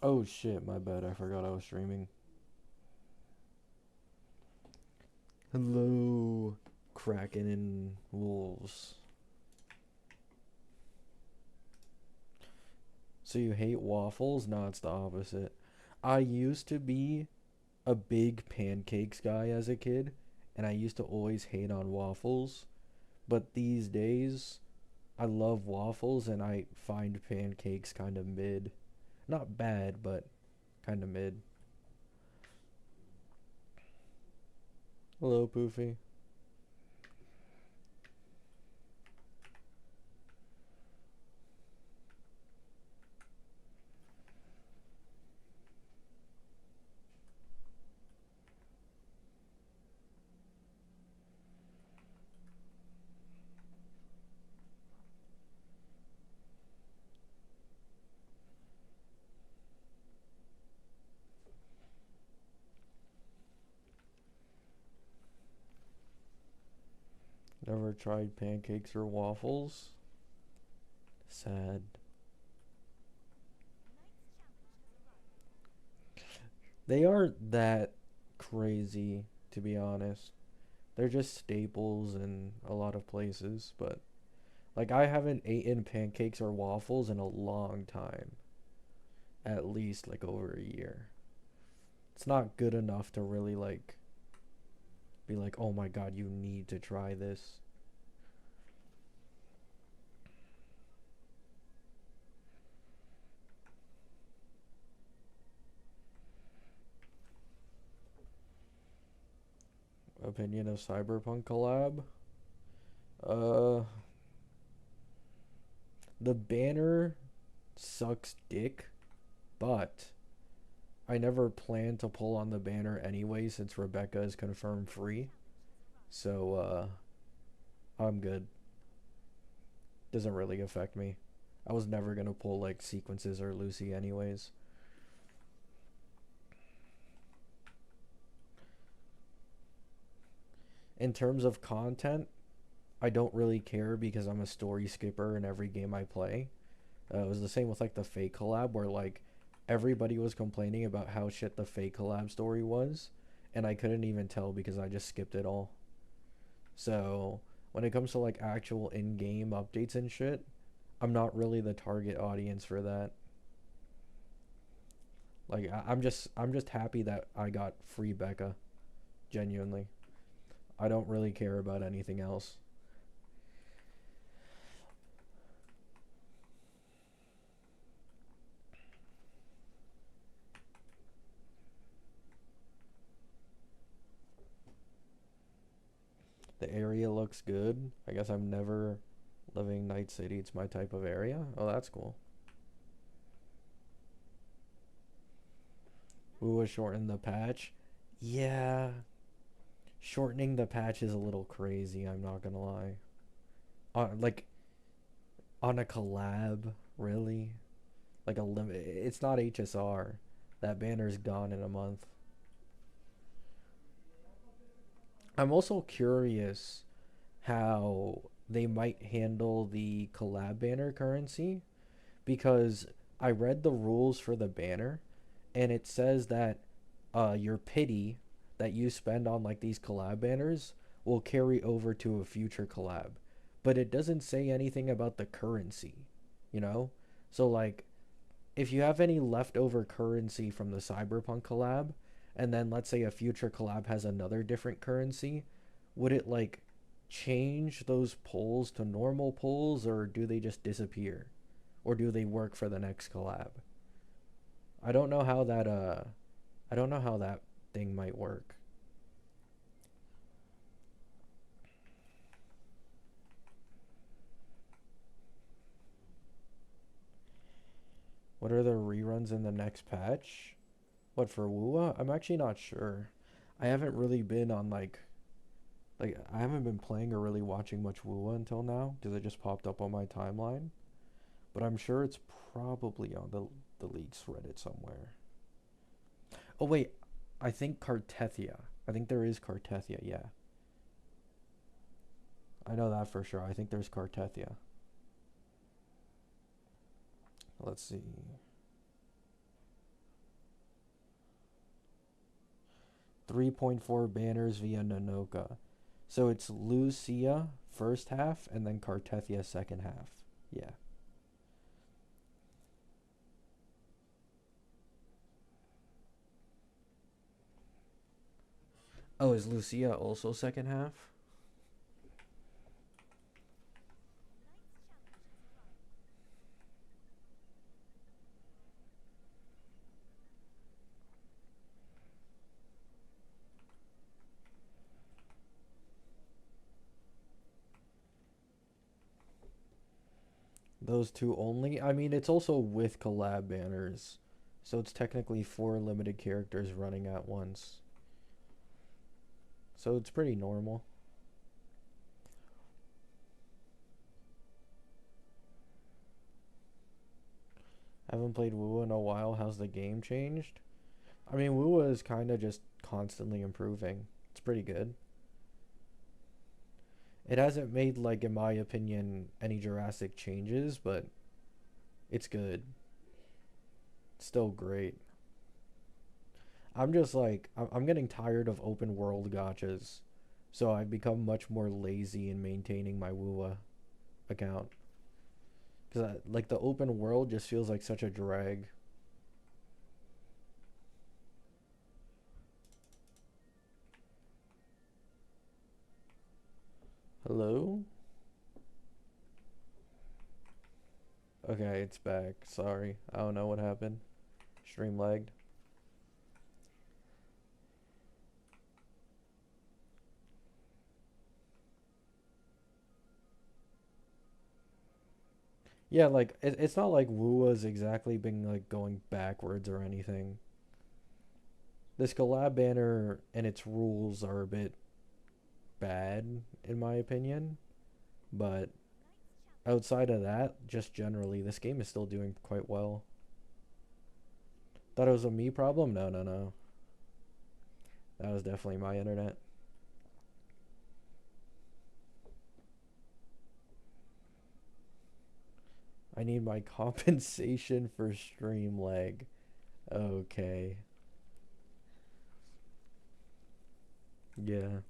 Oh shit, my bad. I forgot I was streaming. Hello, Kraken and Wolves. So you hate waffles? No, it's the opposite. I used to be a big pancakes guy as a kid, and I used to always hate on waffles. But these days, I love waffles and I find pancakes kind of mid. Not bad, but kind of mid. Hello, Poofy. Never tried pancakes or waffles? Sad. They aren't that crazy, to be honest. They're just staples in a lot of places, but like I haven't eaten pancakes or waffles in a long time. At least like over a year. It's not good enough to really like be like, "Oh my god, you need to try this." Opinion of Cyberpunk collab? Uh the banner sucks dick, but I never plan to pull on the banner anyway since Rebecca is confirmed free. So I'm good. Doesn't really affect me. I was never gonna pull like sequences or Lucy anyways. In terms of content, I don't really care because I'm a story skipper in every game I play. It was the same with like the fake collab where like everybody was complaining about how shit the fake collab story was, and I couldn't even tell because I just skipped it all. So when it comes to like actual in-game updates and shit, I'm not really the target audience for that. Like I'm just happy that I got free Becca. Genuinely, I don't really care about anything else. The area looks good. I guess I'm never living Night City. It's my type of area. Oh, that's cool. We was shorten the patch. Yeah, shortening the patch is a little crazy. I'm not gonna lie. Like on a collab, really? Like a limit. It's not HSR. That banner's gone in a month. I'm also curious how they might handle the collab banner currency because I read the rules for the banner and it says that your pity that you spend on like these collab banners will carry over to a future collab. But it doesn't say anything about the currency, you know? So like if you have any leftover currency from the Cyberpunk collab and then let's say a future collab has another different currency, would it like change those polls to normal polls or do they just disappear? Or do they work for the next collab? I don't know how that I don't know how that thing might work. What are the reruns in the next patch? What for Wua? I'm actually not sure. I haven't really been on like I haven't been playing or really watching much Wua until now because it just popped up on my timeline. But I'm sure it's probably on the league's Reddit somewhere. Oh wait, I think Cartethia. I think there is Cartethia. Yeah, I know that for sure. I think there's Cartethia. Let's see. 3.4 banners via Nanoka. So it's Lucia first half and then Cartethia second half. Yeah. Oh, is Lucia also second half? Those two only? I mean, it's also with collab banners. So it's technically four limited characters running at once. So it's pretty normal. I haven't played WoW in a while. How's the game changed? I mean, WoW is kind of just constantly improving. It's pretty good. It hasn't made, like, in my opinion, any drastic changes, but it's good. It's still great. I'm just like, I'm getting tired of open world gotchas. So I've become much more lazy in maintaining my WoW account. Because, like, the open world just feels like such a drag. Hello? Okay, it's back. Sorry. I don't know what happened. Stream lagged. Yeah, like, it's not like WoW's exactly been, like, going backwards or anything. This collab banner and its rules are a bit bad, in my opinion. But outside of that, just generally, this game is still doing quite well. Thought it was a me problem? No, no, no. That was definitely my internet. I need my compensation for stream lag. Okay. Yeah.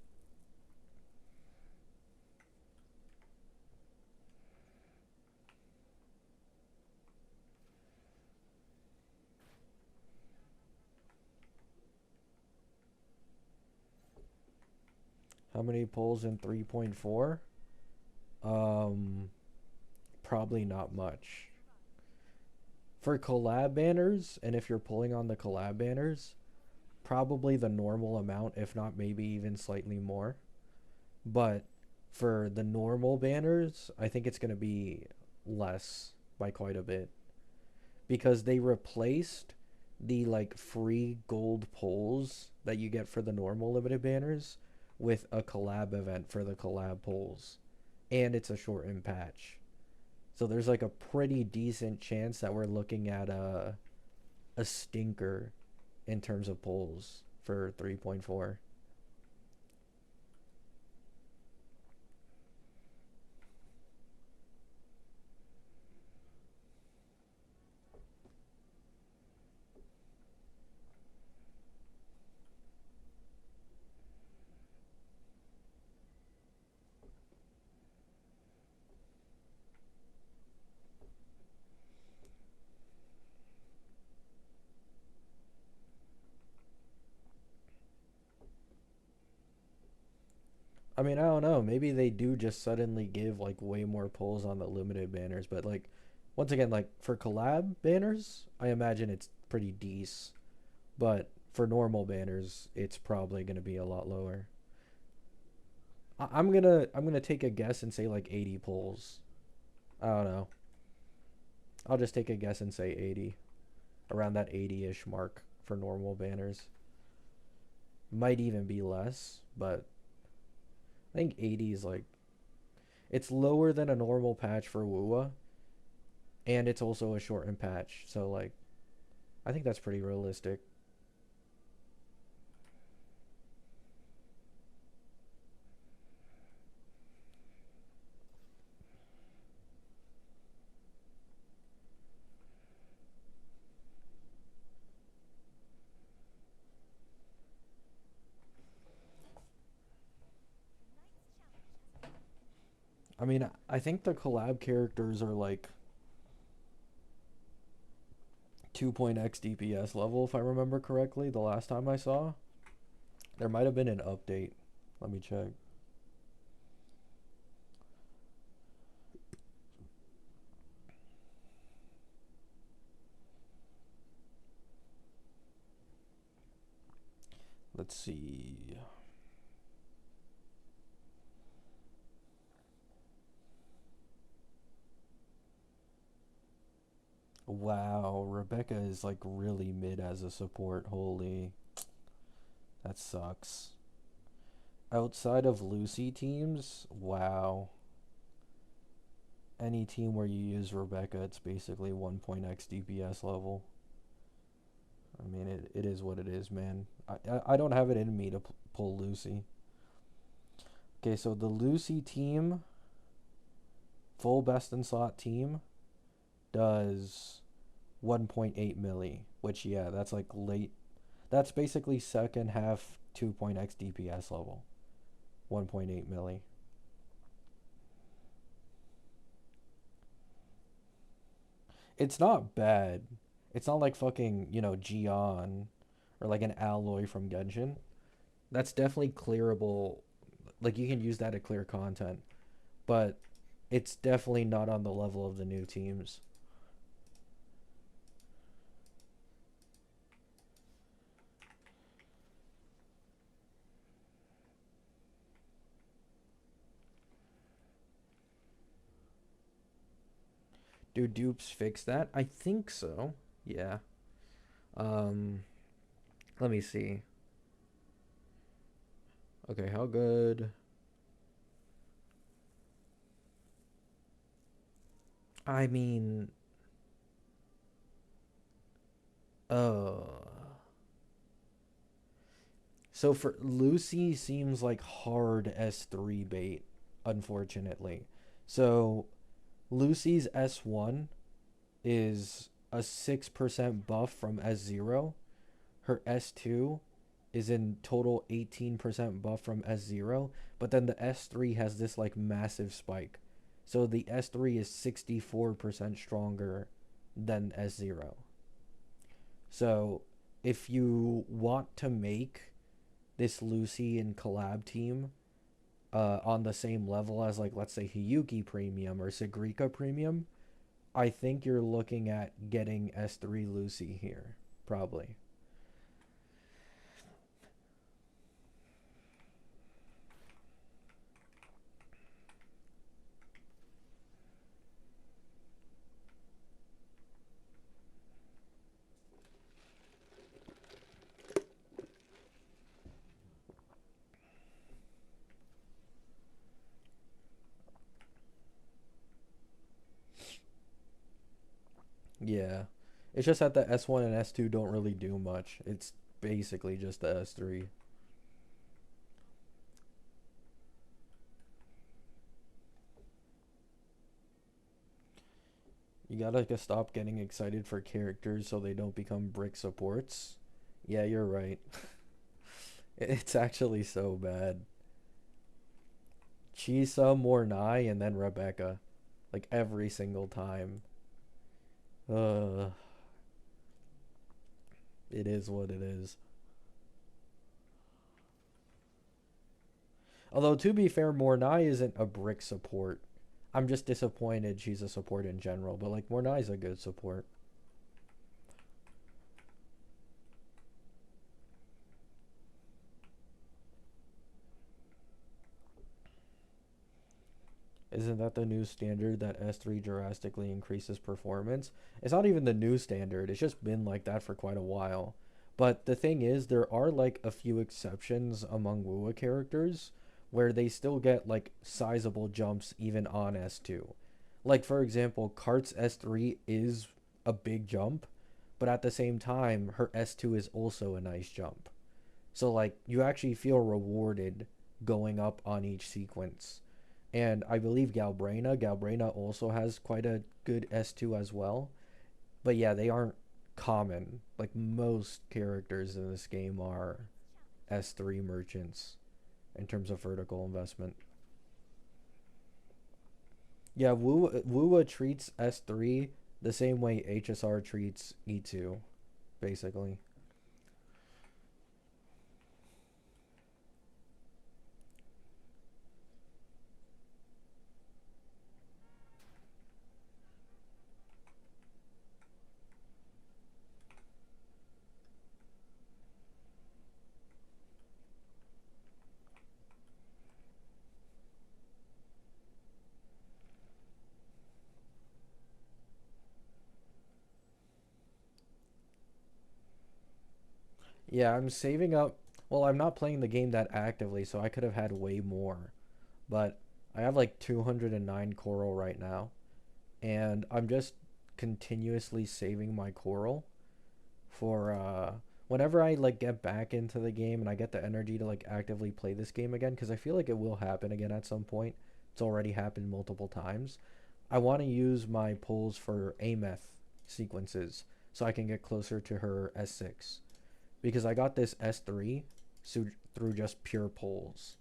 How many pulls in 3.4? Um, Probably not much. For collab banners, and if you're pulling on the collab banners, probably the normal amount, if not maybe even slightly more. But for the normal banners, I think it's going to be less by quite a bit because they replaced the like free gold pulls that you get for the normal limited banners with a collab event for the collab pulls. And it's a shortened patch. So there's like a pretty decent chance that we're looking at a stinker in terms of pulls for 3.4. I mean, I don't know. Maybe they do just suddenly give like way more pulls on the limited banners, but like once again, like for collab banners, I imagine it's pretty decent. But for normal banners, it's probably gonna be a lot lower. I'm gonna take a guess and say like 80 pulls. I don't know. I'll just take a guess and say 80, around that 80-ish mark for normal banners. Might even be less, but I think 80 is like it's lower than a normal patch for WUA, and it's also a shortened patch. So like I think that's pretty realistic. I mean, I think the collab characters are like 2.x DPS level, if I remember correctly, the last time I saw. There might have been an update. Let me check. Let's see. Wow, Rebecca is like really mid as a support. Holy, that sucks. Outside of Lucy teams, wow. Any team where you use Rebecca, it's basically 1.x DPS level. I mean, it is what it is, man. I don't have it in me to pull Lucy. Okay, so the Lucy team, full best in slot team, does 1.8 milli, which, yeah, that's like late. That's basically second half 2.x DPS level. 1.8 milli. It's not bad. It's not like fucking, Gion or like an alloy from Genshin. That's definitely clearable. Like you can use that to clear content, but it's definitely not on the level of the new teams. Do dupes fix that? I think so. Yeah. Um, Let me see. Okay, how good? I mean, uh, so for Lucy seems like hard S3 bait, unfortunately. So Lucy's S1 is a 6% buff from S0. Her S2 is in total 18% buff from S0, but then the S3 has this like massive spike. So the S3 is 64% stronger than S0. So if you want to make this Lucy and collab team on the same level as like let's say Hiyuki Premium or Sigrika Premium, I think you're looking at getting S3 Lucy here, probably. Yeah. It's just that the S1 and S2 don't really do much. It's basically just the S3. You gotta stop getting excited for characters so they don't become brick supports. Yeah, you're right. It's actually so bad. Chisa, Mornai, and then Rebecca. Like every single time. Uh, it is what it is. Although, to be fair, Mornai isn't a brick support. I'm just disappointed she's a support in general, but like Mornai's a good support. Isn't that the new standard that S3 drastically increases performance? It's not even the new standard. It's just been like that for quite a while. But the thing is, there are like a few exceptions among WoA characters where they still get like sizable jumps even on S2. Like for example, Kart's S3 is a big jump, but at the same time, her S2 is also a nice jump. So like you actually feel rewarded going up on each sequence. And I believe Galbrena also has quite a good S2 as well. But yeah, they aren't common. Like most characters in this game are S3 merchants in terms of vertical investment. Yeah, Wua treats S3 the same way HSR treats E2, basically. Yeah, I'm saving up. Well, I'm not playing the game that actively, so I could have had way more. But I have like 209 coral right now, and I'm just continuously saving my coral for whenever I like get back into the game and I get the energy to like actively play this game again, because I feel like it will happen again at some point. It's already happened multiple times. I want to use my pulls for Ameth sequences so I can get closer to her S6, because I got this S3 through just pure pulls.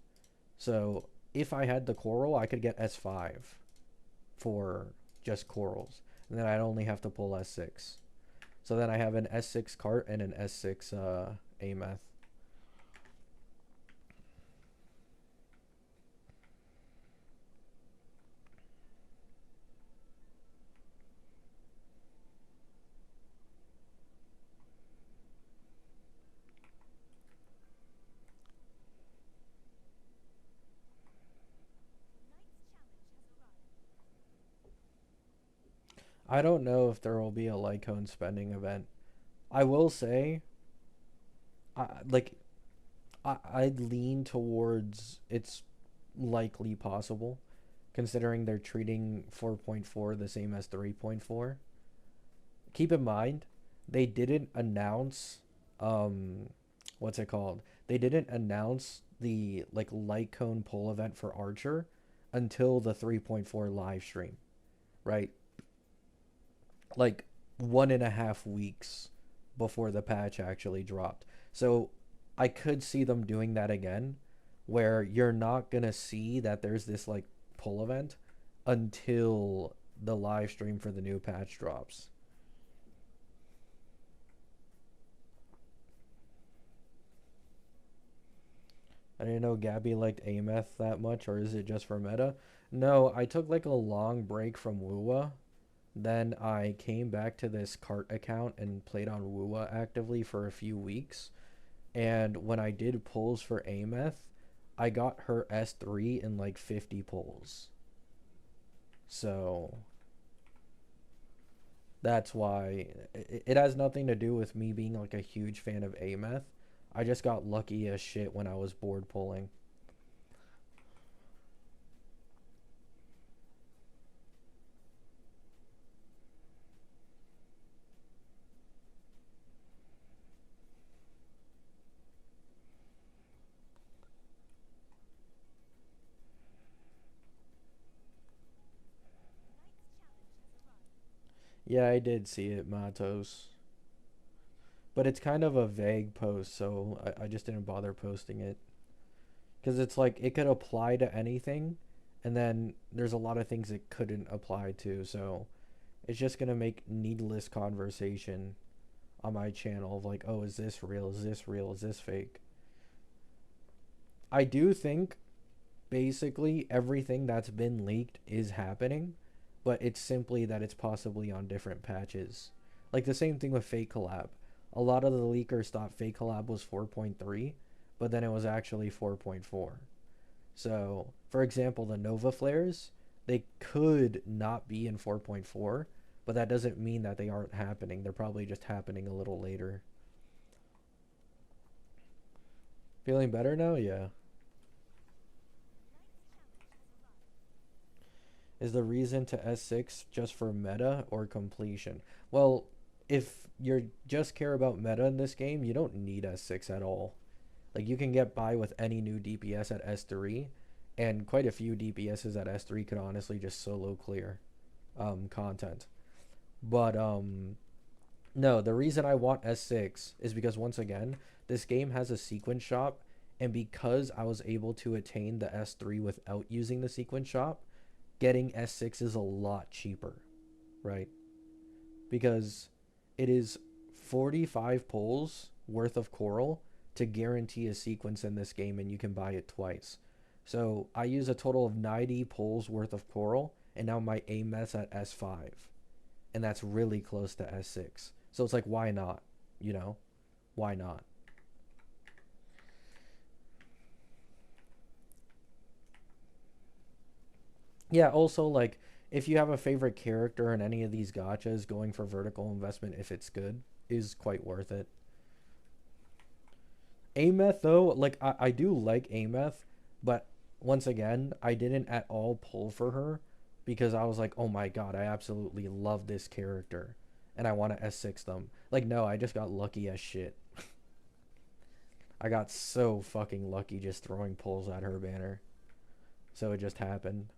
So if I had the coral, I could get S5 for just corals, and then I'd only have to pull S6. So then I have an S6 cart and an S6 Ameth. I don't know if there will be a Lycone spending event. I will say, like, I'd lean towards it's likely possible, considering they're treating 4.4 the same as 3.4. Keep in mind, they didn't announce, um, what's it called? They didn't announce the like light cone pull event for Archer until the 3.4 live stream, right? Like 1.5 weeks before the patch actually dropped. So I could see them doing that again, where you're not gonna see that there's this like pull event until the live stream for the new patch drops. I didn't know Gabby liked Ameth that much, or is it just for meta? No, I took like a long break from Wua. Then I came back to this cart account and played on Wua actively for a few weeks. And when I did pulls for Ameth, I got her S3 in like 50 pulls. So that's why it has nothing to do with me being like a huge fan of Ameth. I just got lucky as shit when I was bored pulling. Yeah, I did see it, Matos. But it's kind of a vague post, so I just didn't bother posting it. Because it's like it could apply to anything, and then there's a lot of things it couldn't apply to, so it's just gonna make needless conversation on my channel of like, oh, is this real? Is this real? Is this fake? I do think basically everything that's been leaked is happening, but it's simply that it's possibly on different patches. Like the same thing with Fake Collab. A lot of the leakers thought Fake Collab was 4.3, but then it was actually 4.4. So, for example, the Nova Flares, they could not be in 4.4, but that doesn't mean that they aren't happening. They're probably just happening a little later. Feeling better now? Yeah. Is the reason to S6 just for meta or completion? Well, if you just care about meta in this game, you don't need S6 at all. Like you can get by with any new DPS at S3, and quite a few DPSs at S3 could honestly just solo clear content. But no, the reason I want S6 is because once again, this game has a sequence shop, and because I was able to attain the S3 without using the sequence shop, getting S6 is a lot cheaper, right? Because it is 45 pulls worth of coral to guarantee a sequence in this game, and you can buy it twice. So I use a total of 90 pulls worth of coral, and now my Ameth's at S5. And that's really close to S6. So it's like, why not? You know? Why not? Yeah, also, like, if you have a favorite character in any of these gachas, going for vertical investment, if it's good, is quite worth it. Ameth, though, like, I do like Ameth, but once again, I didn't at all pull for her because I was like, oh my god, I absolutely love this character and I want to S6 them. Like, no, I just got lucky as shit. I got so fucking lucky just throwing pulls at her banner. So it just happened.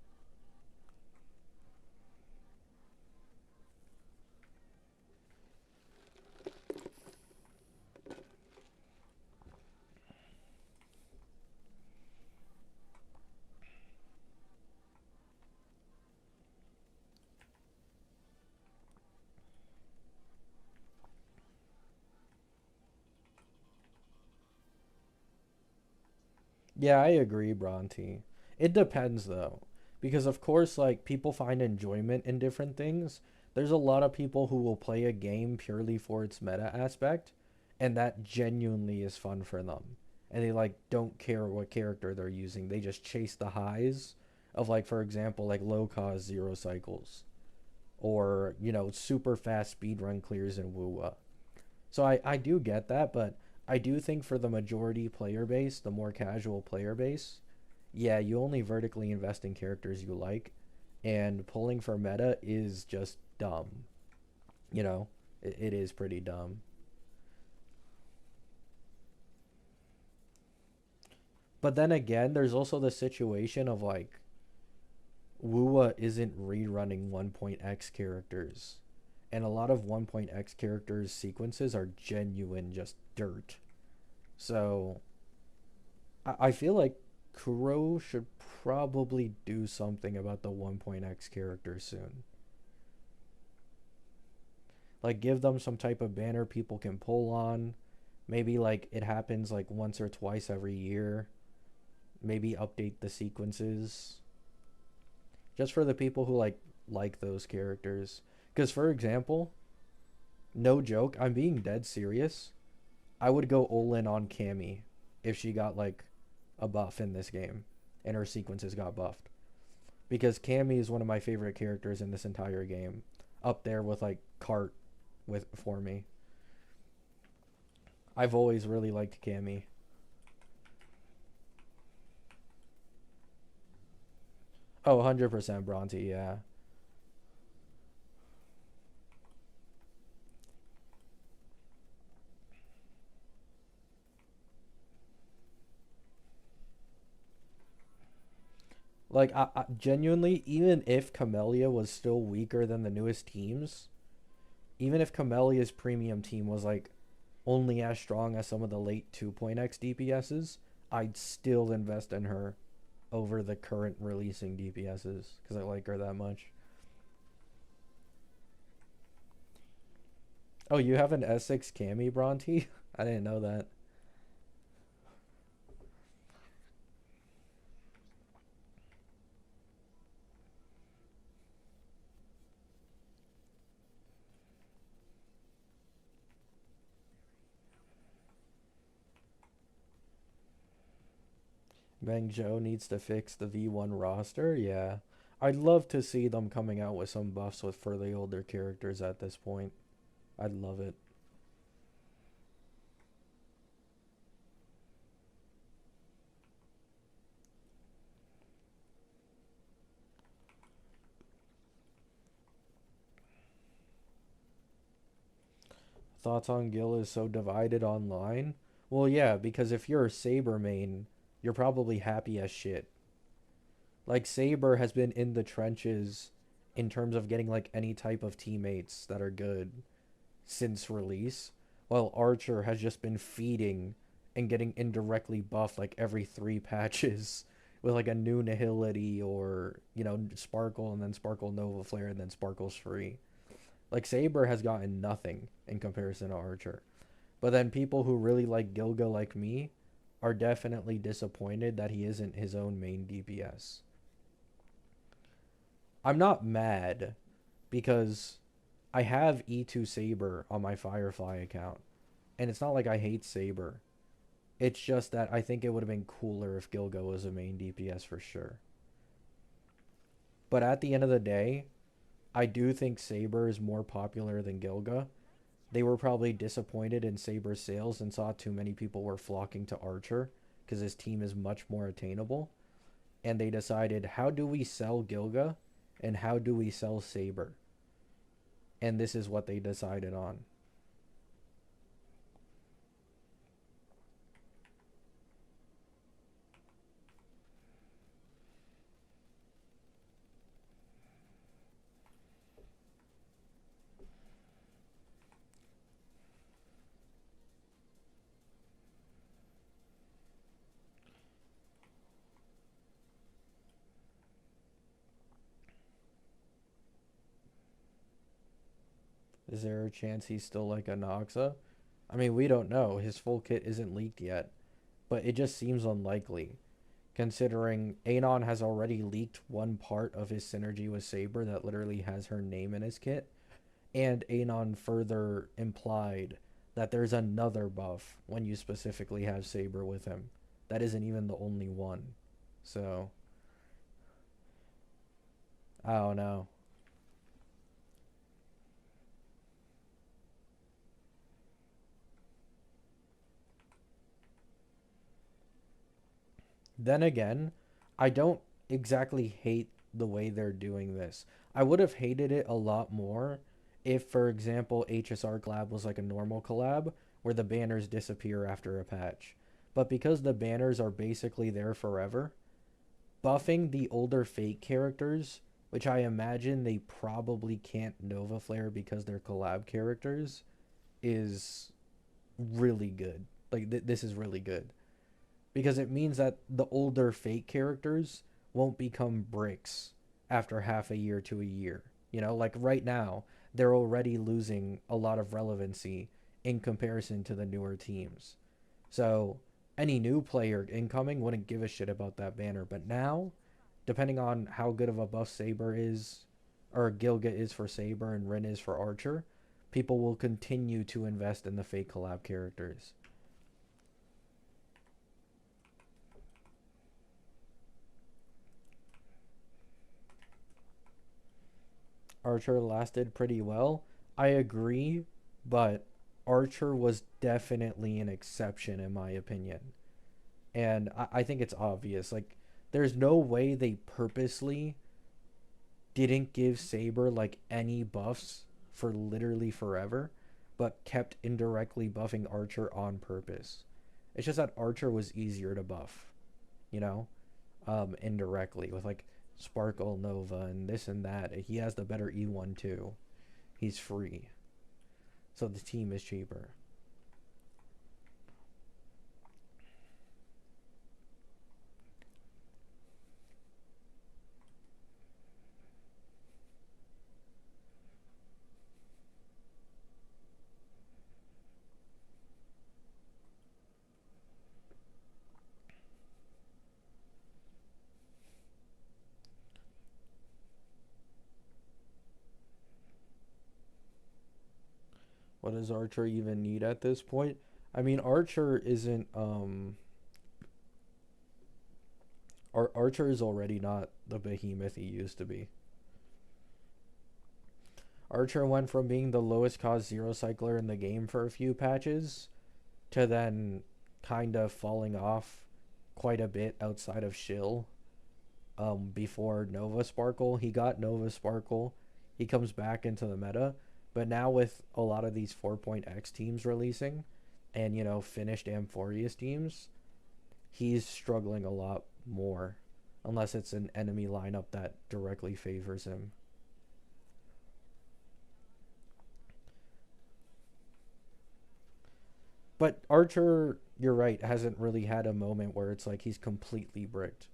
Yeah, I agree, Bronte. It depends though, because of course, like people find enjoyment in different things. There's a lot of people who will play a game purely for its meta aspect, and that genuinely is fun for them. And they like don't care what character they're using. They just chase the highs of like, for example, like low cost zero cycles or super fast speedrun clears in Wuwa. So I do get that, but I do think for the majority player base, the more casual player base, yeah, you only vertically invest in characters you like, and pulling for meta is just dumb. You know, it is pretty dumb. But then again, there's also the situation of like Wuwa isn't rerunning 1.x characters. And a lot of 1.x characters' sequences are genuine, just dirt. So I feel like Kuro should probably do something about the 1.x characters soon. Like give them some type of banner people can pull on. Maybe like it happens like once or twice every year. Maybe update the sequences just for the people who like those characters. Cuz for example, no joke, I'm being dead serious. I would go all in on Cammy if she got like a buff in this game and her sequences got buffed. Because Cammy is one of my favorite characters in this entire game. Up there with like Cart with for me. I've always really liked Cammy. Oh, 100% Bronte, yeah. Like I genuinely, even if Camellia was still weaker than the newest teams, even if Camelia's premium team was like only as strong as some of the late 2.x DPSs, I'd still invest in her over the current releasing DPSs because I like her that much. Oh, you have an S6 Cammy Bronte? I didn't know that. Bang Joe needs to fix the V1 roster. Yeah. I'd love to see them coming out with some buffs with for the older characters at this point. I'd love it. Thoughts on Gil is so divided online? Well, yeah, because if you're a Saber main, you're probably happy as shit. Like Saber has been in the trenches in terms of getting like any type of teammates that are good since release, while Archer has just been feeding and getting indirectly buffed like every 3 patches with like a new Nihility or, Sparkle and then Sparkle Nova Flare and then Sparkle's free. Like Saber has gotten nothing in comparison to Archer. But then people who really like Gilga like me are definitely disappointed that he isn't his own main DPS. I'm not mad because I have E2 Saber on my Firefly account. And it's not like I hate Saber. It's just that I think it would have been cooler if Gilga was a main DPS for sure. But at the end of the day, I do think Saber is more popular than Gilga. They were probably disappointed in Saber's sales and saw too many people were flocking to Archer because his team is much more attainable. And they decided, how do we sell Gilga and how do we sell Saber? And this is what they decided on. Is there a chance he's still like a Noxa? I mean, we don't know. His full kit isn't leaked yet, but it just seems unlikely, considering Anon has already leaked one part of his synergy with Saber that literally has her name in his kit, and Anon further implied that there's another buff when you specifically have Saber with him. That isn't even the only one. So, I don't know. Then again, I don't exactly hate the way they're doing this. I would have hated it a lot more if, for example, HSR collab was like a normal collab where the banners disappear after a patch. But because the banners are basically there forever, buffing the older fake characters, which I imagine they probably can't Nova Flare because they're collab characters, is really good. Like, this is really good because it means that the older fake characters won't become bricks after half a year to a year. Like right now, they're already losing a lot of relevancy in comparison to the newer teams. So any new player incoming wouldn't give a shit about that banner. But now, depending on how good of a buff Saber is, or Gilga is for Saber and Rin is for Archer, people will continue to invest in the fake collab characters. Archer lasted pretty well. I agree, but Archer was definitely an exception in my opinion. And I think it's obvious. Like, there's no way they purposely didn't give Saber like any buffs for literally forever, but kept indirectly buffing Archer on purpose. It's just that Archer was easier to buff, you know, indirectly with like Sparkle Nova and this and that. He has the better E1 too. He's free. So the team is cheaper. What does Archer even need at this point? I mean, Archer isn't Archer is already not the behemoth he used to be. Archer went from being the lowest cost zero cycler in the game for a few patches to then kind of falling off quite a bit outside of Shill. Before Nova Sparkle, he got Nova Sparkle. He comes back into the meta, but now with a lot of these 4.x teams releasing, and finished Amphorius teams, he's struggling a lot more, unless it's an enemy lineup that directly favors him. But Archer, you're right, hasn't really had a moment where it's like he's completely bricked.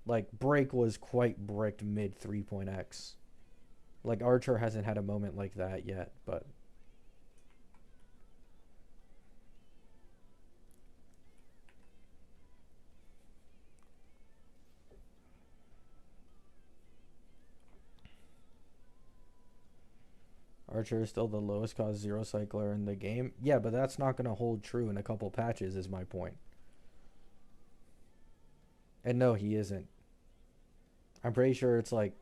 Like Break was quite bricked mid 3.x. Like Archer hasn't had a moment like that yet, but Archer is still the lowest cost zero cycler in the game. Yeah, but that's not going to hold true in a couple patches, is my point. And no, he isn't. I'm pretty sure it's like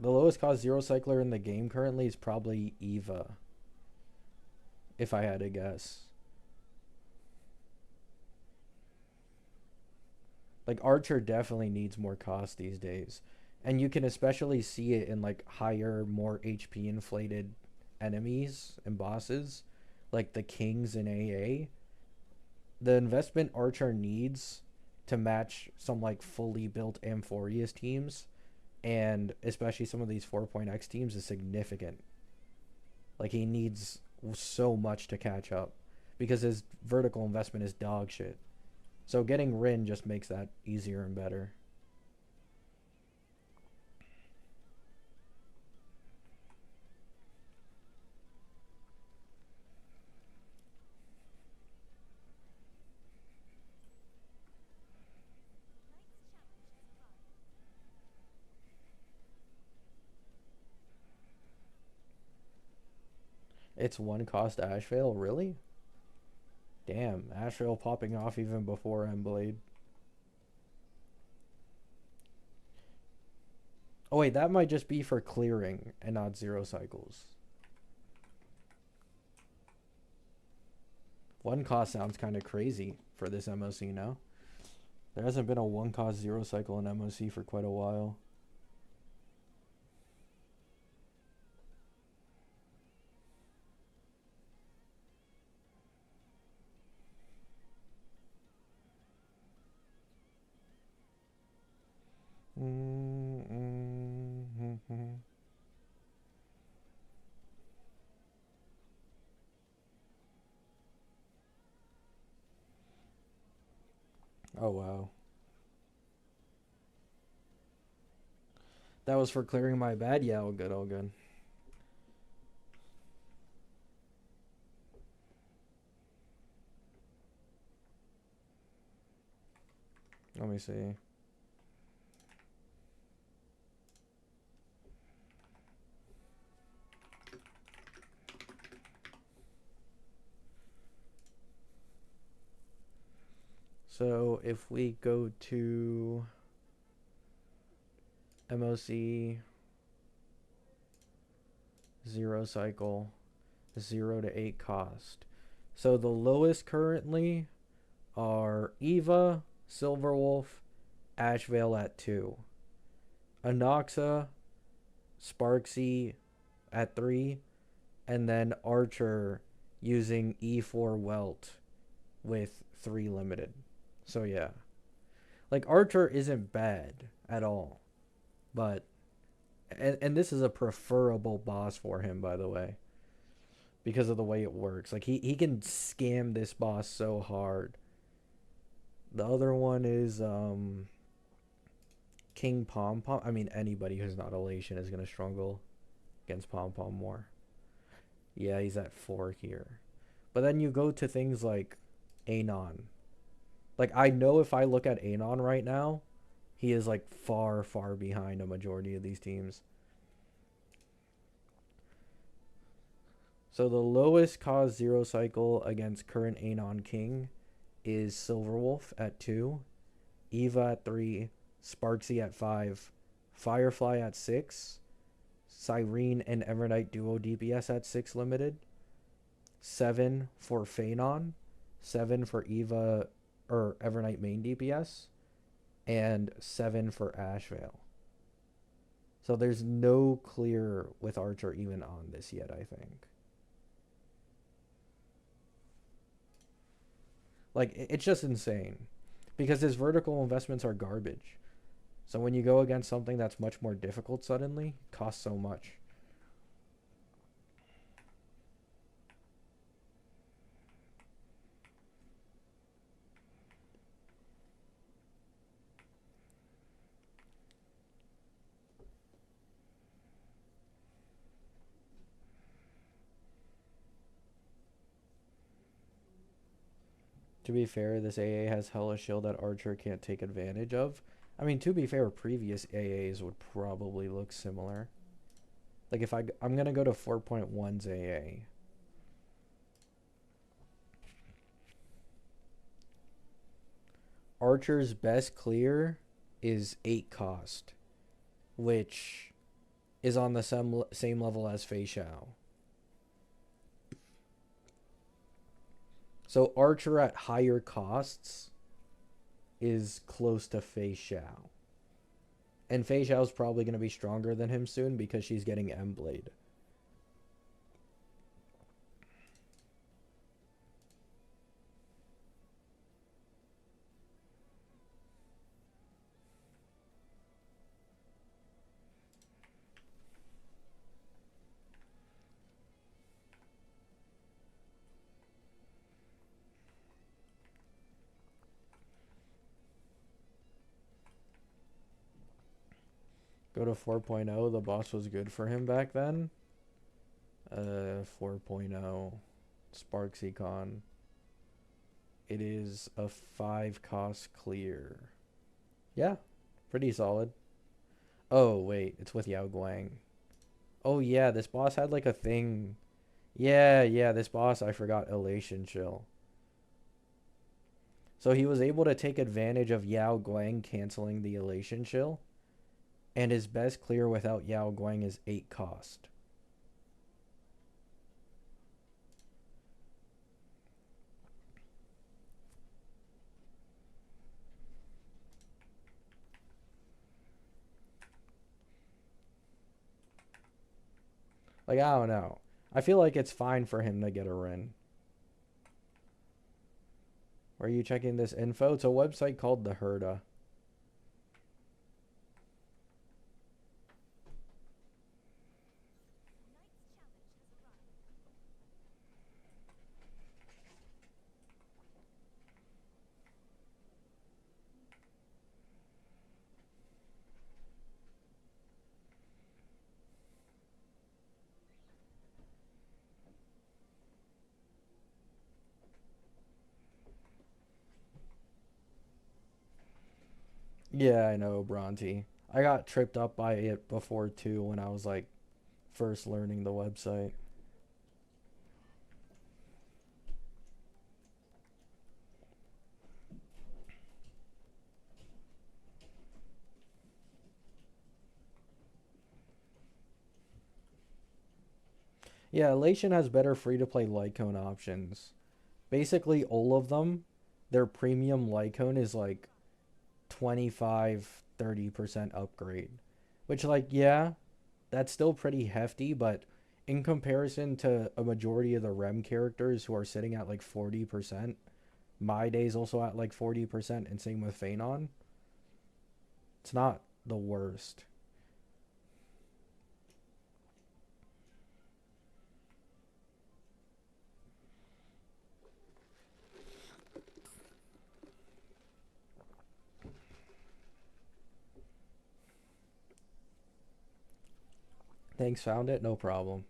the lowest cost zero cycler in the game currently is probably Eva, if I had to guess. Like Archer definitely needs more cost these days. And you can especially see it in like higher, more HP inflated enemies and bosses, like the Kings in AA. The investment Archer needs to match some like fully built Amphorius teams, and especially some of these 4.x teams, is significant. Like he needs so much to catch up because his vertical investment is dog shit. So getting Rin just makes that easier and better. It's one cost Ashvale, really? Damn, Ashvale popping off even before Emblade. Oh wait, that might just be for clearing and not zero cycles. One cost sounds kind of crazy for this MOC now. There hasn't been a one cost zero cycle in MOC for quite a while. Oh wow. That was for clearing my bad? Yeah, all good, all good. Let me see. So if we go to MOC zero cycle, 0 to 8 cost. So the lowest currently are Eva, Silverwolf, Ashvale at 2. Anoxa, Sparksy at 3. And then Archer using E4 Welt with 3 limited. So yeah. Like Archer isn't bad at all. But and this is a preferable boss for him, by the way, because of the way it works. Like he can scam this boss so hard. The other one is King Pom Pom. I mean, anybody who's not Elation is gonna struggle against Pom Pom more. Yeah, he's at 4 here. But then you go to things like Anon. Like I know if I look at Anon right now, he is like far, far behind a majority of these teams. So the lowest cost zero cycle against current Anon King is Silverwolf at 2, Eva at 3, Sparksy at 5, Firefly at 6, Cyrene and Evernight Duo DPS at 6 limited, 7 for Phanon, 7 for Eva or Evernight main DPS, and 7 for Ashvale. So there's no clear with Archer even on this yet, I think. Like it's just insane because his vertical investments are garbage. So when you go against something that's much more difficult suddenly, it costs so much. To be fair, this AA has hella shield that Archer can't take advantage of. I mean, to be fair, previous AAs would probably look similar. Like if I'm gonna go to 4.1's AA. Archer's best clear is 8 cost, which is on the same level as Fei Xiao. So Archer at higher costs is close to Fei Xiao. And Fei Xiao's probably going to be stronger than him soon because she's getting M-Blade. Go to 4.0. The boss was good for him back then. 4.0. Sparks Econ. It is a 5 cost clear. Yeah, pretty solid. Oh, wait. It's with Yao Guang. Oh, yeah. This boss had like a thing. Yeah. This boss, I forgot. Elation Chill. So he was able to take advantage of Yao Guang canceling the Elation Chill. And his best clear without Yao Guang is 8 cost. Like, I don't know. I feel like it's fine for him to get a Rin. Where are you checking this info? It's a website called The Herda. Yeah, I know, Bronte. I got tripped up by it before too when I was like first learning the website. Yeah, Elation has better free-to-play Lycone options. Basically, all of them, their premium Lycone is like 25-30% upgrade. Which, like, yeah, that's still pretty hefty, but in comparison to a majority of the REM characters who are sitting at like 40%, my day's also at like 40%, and same with Phanon, it's not the worst. Thanks, found it, no problem.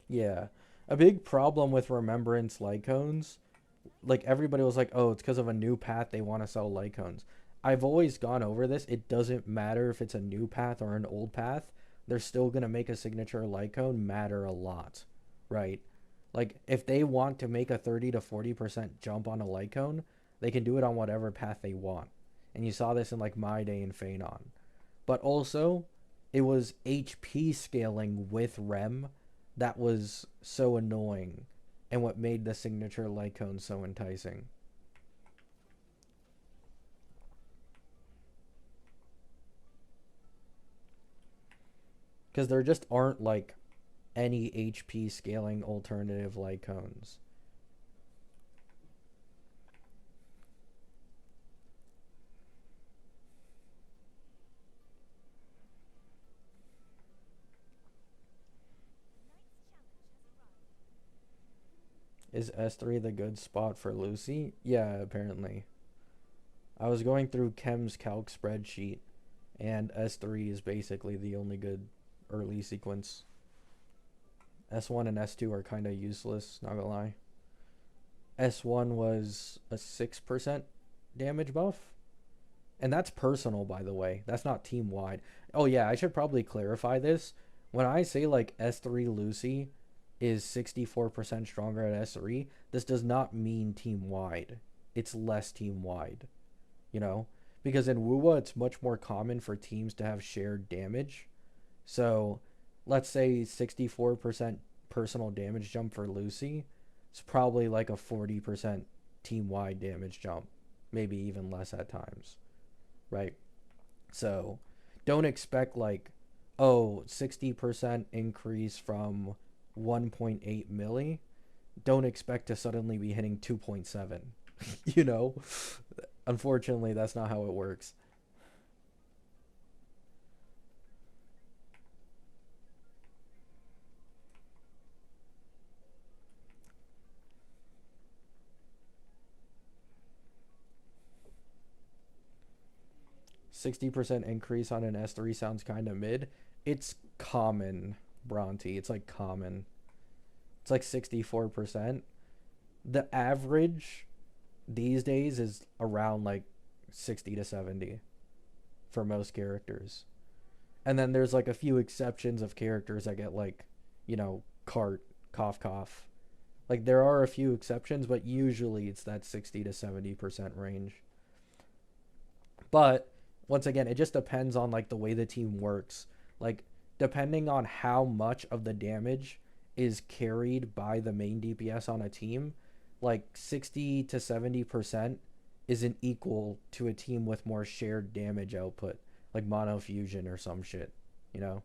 Yeah. A big problem with Remembrance Lycones, like everybody was like, oh, it's because of a new path they want to sell Lycones. I've always gone over this. It doesn't matter if it's a new path or an old path. They're still going to make a signature Lycone matter a lot, right? Like, if they want to make a 30 to 40% jump on a Lycone, they can do it on whatever path they want. And you saw this in, like, My Day and Phanon. But also, it was HP scaling with REM that was so annoying and what made the signature Lycone so enticing. Because there just aren't like any HP scaling alternative Lycones. Is S3 the good spot for Lucy? Yeah, apparently. I was going through Chem's calc spreadsheet, and S3 is basically the only good early sequence. S1 and S2 are kind of useless, not gonna lie. S1 was a 6% damage buff. And that's personal, by the way. That's not team wide. Oh, yeah, I should probably clarify this. When I say like S3 Lucy is 64% stronger at S3, this does not mean team wide. It's less team wide, you know? Because in Wuwa, it's much more common for teams to have shared damage. So let's say 64% personal damage jump for Lucy. It's probably like a 40% team wide damage jump, maybe even less at times, right? So don't expect like, oh, 60% increase from 1.8 milli. Don't expect to suddenly be hitting 2.7. you know? Unfortunately, that's not how it works. 60% increase on an S3 sounds kind of mid. It's common, Bronte. It's like common. It's like 64%. The average these days is around like 60 to 70 for most characters. And then there's like a few exceptions of characters that get like, cart, cough, cough. Like there are a few exceptions, but usually it's that 60 to 70% range. But once again, it just depends on like the way the team works. Like depending on how much of the damage is carried by the main DPS on a team, like 60 to 70% isn't equal to a team with more shared damage output, like mono fusion or some shit, you know?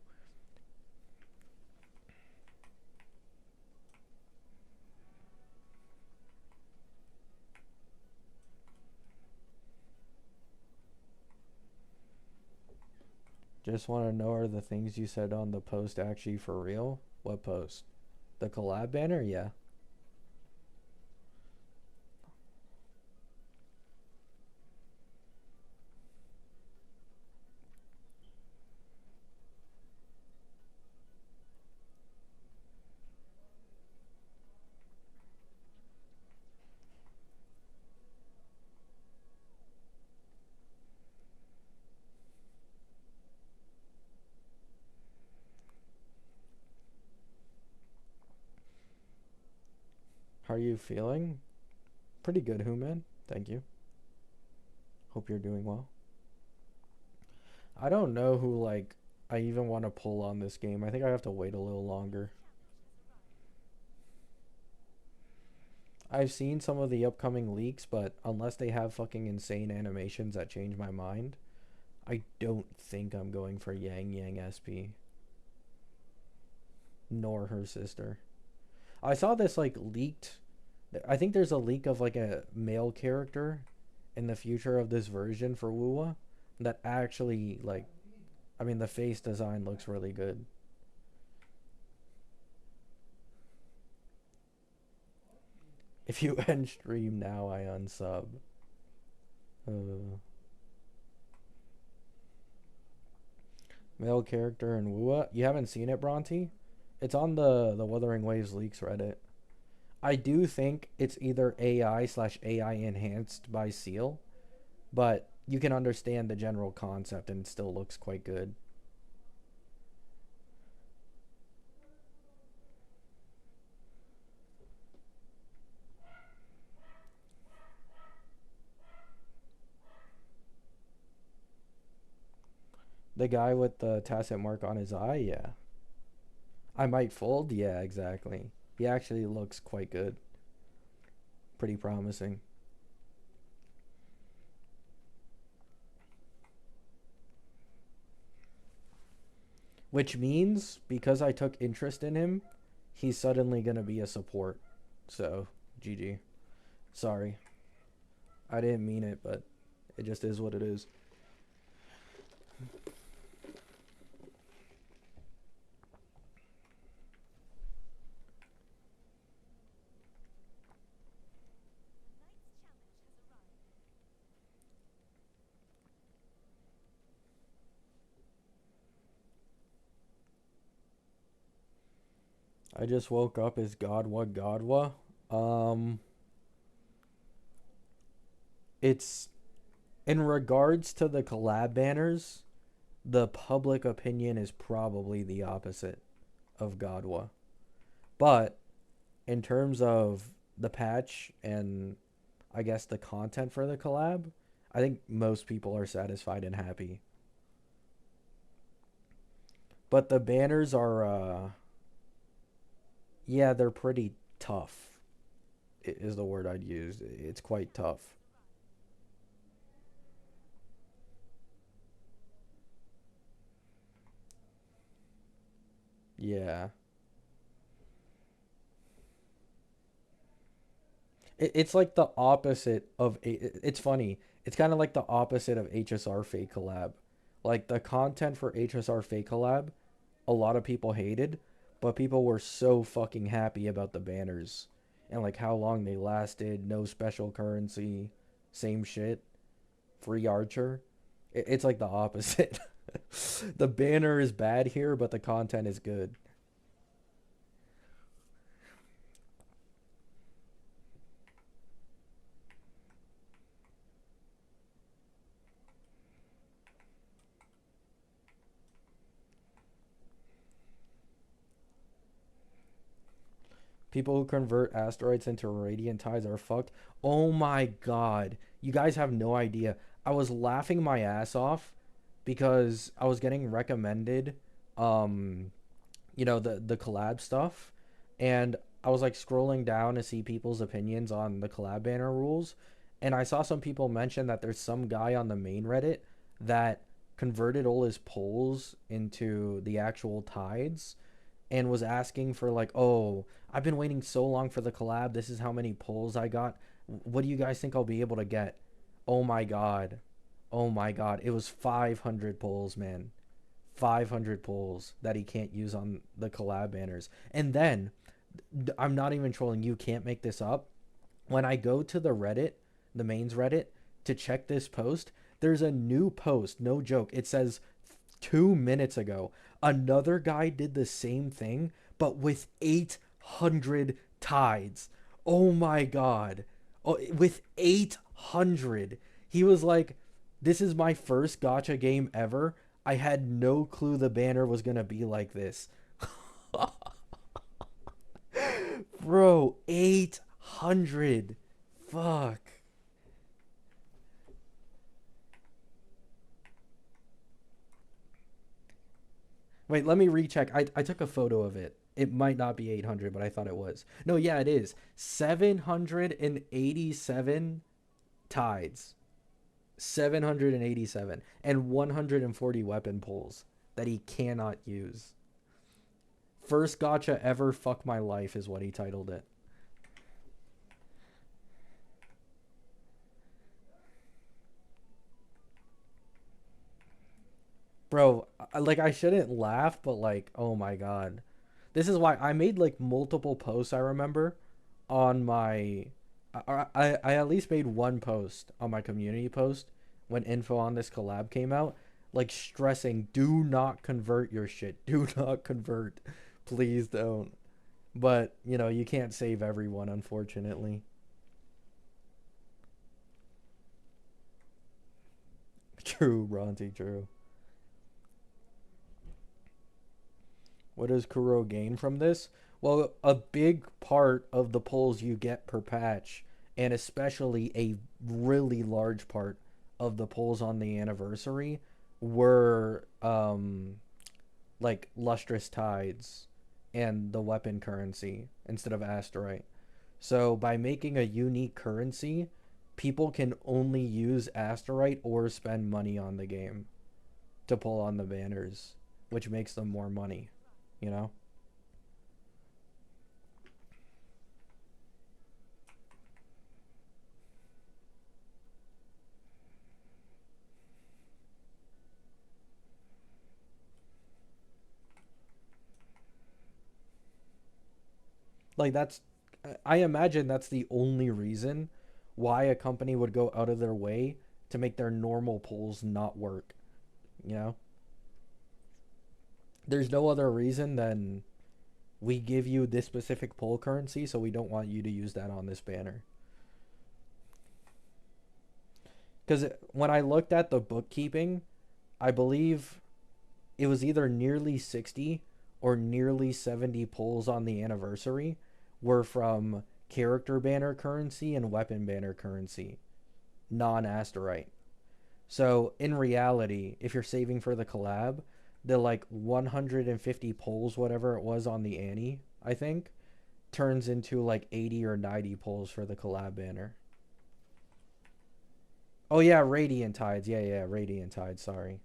Just want to know, are the things you said on the post actually for real? What post? The collab banner? Yeah. How are you feeling? Pretty good, Human. Thank you. Hope you're doing well. I don't know who like I even want to pull on this game. I think I have to wait a little longer. I've seen some of the upcoming leaks, but unless they have fucking insane animations that change my mind, I don't think I'm going for Yang Yang SP nor her sister. I saw this like leaked. I think there's a leak of like a male character in the future of this version for Wuwa that actually like, I mean, the face design looks really good. If you end stream now, I unsub. Uh, Male character in Wuwa. You haven't seen it, Bronte? It's on the Wuthering Waves leaks Reddit. I do think it's either AI/AI enhanced by Seal, but you can understand the general concept and it still looks quite good. The guy with the tacit mark on his eye, yeah. I might fold, yeah, exactly. He actually looks quite good. Pretty promising. Which means because I took interest in him, he's suddenly gonna be a support. So, GG. Sorry. I didn't mean it, but it just is what it is. I just woke up as Godwa Godwa. Um, it's in regards to the collab banners, the public opinion is probably the opposite of Godwa. But in terms of the patch and I guess the content for the collab, I think most people are satisfied and happy. But the banners are yeah, they're pretty tough. Is the word I'd use. It's quite tough. Yeah. It's like the opposite of it's funny. It's kind of like the opposite of HSR Fake Collab. Like the content for HSR Fake Collab, a lot of people hated, but people were so fucking happy about the banners and like how long they lasted, no special currency, same shit, free archer. It's like the opposite. The banner is bad here, but the content is good. People who convert asteroids into radiant tides are fucked. Oh my god. You guys have no idea. I was laughing my ass off because I was getting recommended um the collab stuff, and I was like scrolling down to see people's opinions on the collab banner rules, and I saw some people mention that there's some guy on the main Reddit that converted all his polls into the actual tides and was asking for like, "Oh, I've been waiting so long for the collab. This is how many polls I got. What do you guys think I'll be able to get?" Oh my god. Oh my god. It was 500 polls, man. 500 polls that he can't use on the collab banners. And then I'm not even trolling, you can't make this up. When I go to the Reddit, the mains Reddit, to check this post, there's a new post, no joke. It says 2 minutes ago, another guy did the same thing, but with 800 tides. Oh my god. Oh, with 800. He was like, this is my first gotcha game ever. I had no clue the banner was going to be like this. Bro, 800. Fuck. Wait, let me recheck. I took a photo of it. It might not be 800, but I thought it was. No, yeah, it is. 787 tides. 787. And 140 weapon pulls that he cannot use. First gotcha ever, fuck my life is what he titled it. Bro, like I shouldn't laugh, but like, oh my god. This is why I made like multiple posts, I remember, on my I at least made one post on my community post when info on this collab came out, like stressing, do not convert your shit. Do not convert. Please don't. But, you can't save everyone, unfortunately. True, Bronte, true. What does Kuro gain from this? Well, a big part of the pulls you get per patch, and especially a really large part of the pulls on the anniversary, were like lustrous tides and the weapon currency instead of asteroid. So by making a unique currency, people can only use asteroid or spend money on the game to pull on the banners, which makes them more money, you know? Like that's I imagine that's the only reason why a company would go out of their way to make their normal pulls not work, you know? There's no other reason than we give you this specific pull currency, so we don't want you to use that on this banner. Because when I looked at the bookkeeping, I believe it was either nearly 60 or nearly 70 pulls on the anniversary were from character banner currency and weapon banner currency, non-Asterite. So in reality, if you're saving for the collab, the like 150 pulls, whatever it was on the Annie, I think, turns into like 80 or 90 pulls for the collab banner. Oh yeah, Radiant Tides. Yeah, yeah, Radiant Tides, sorry.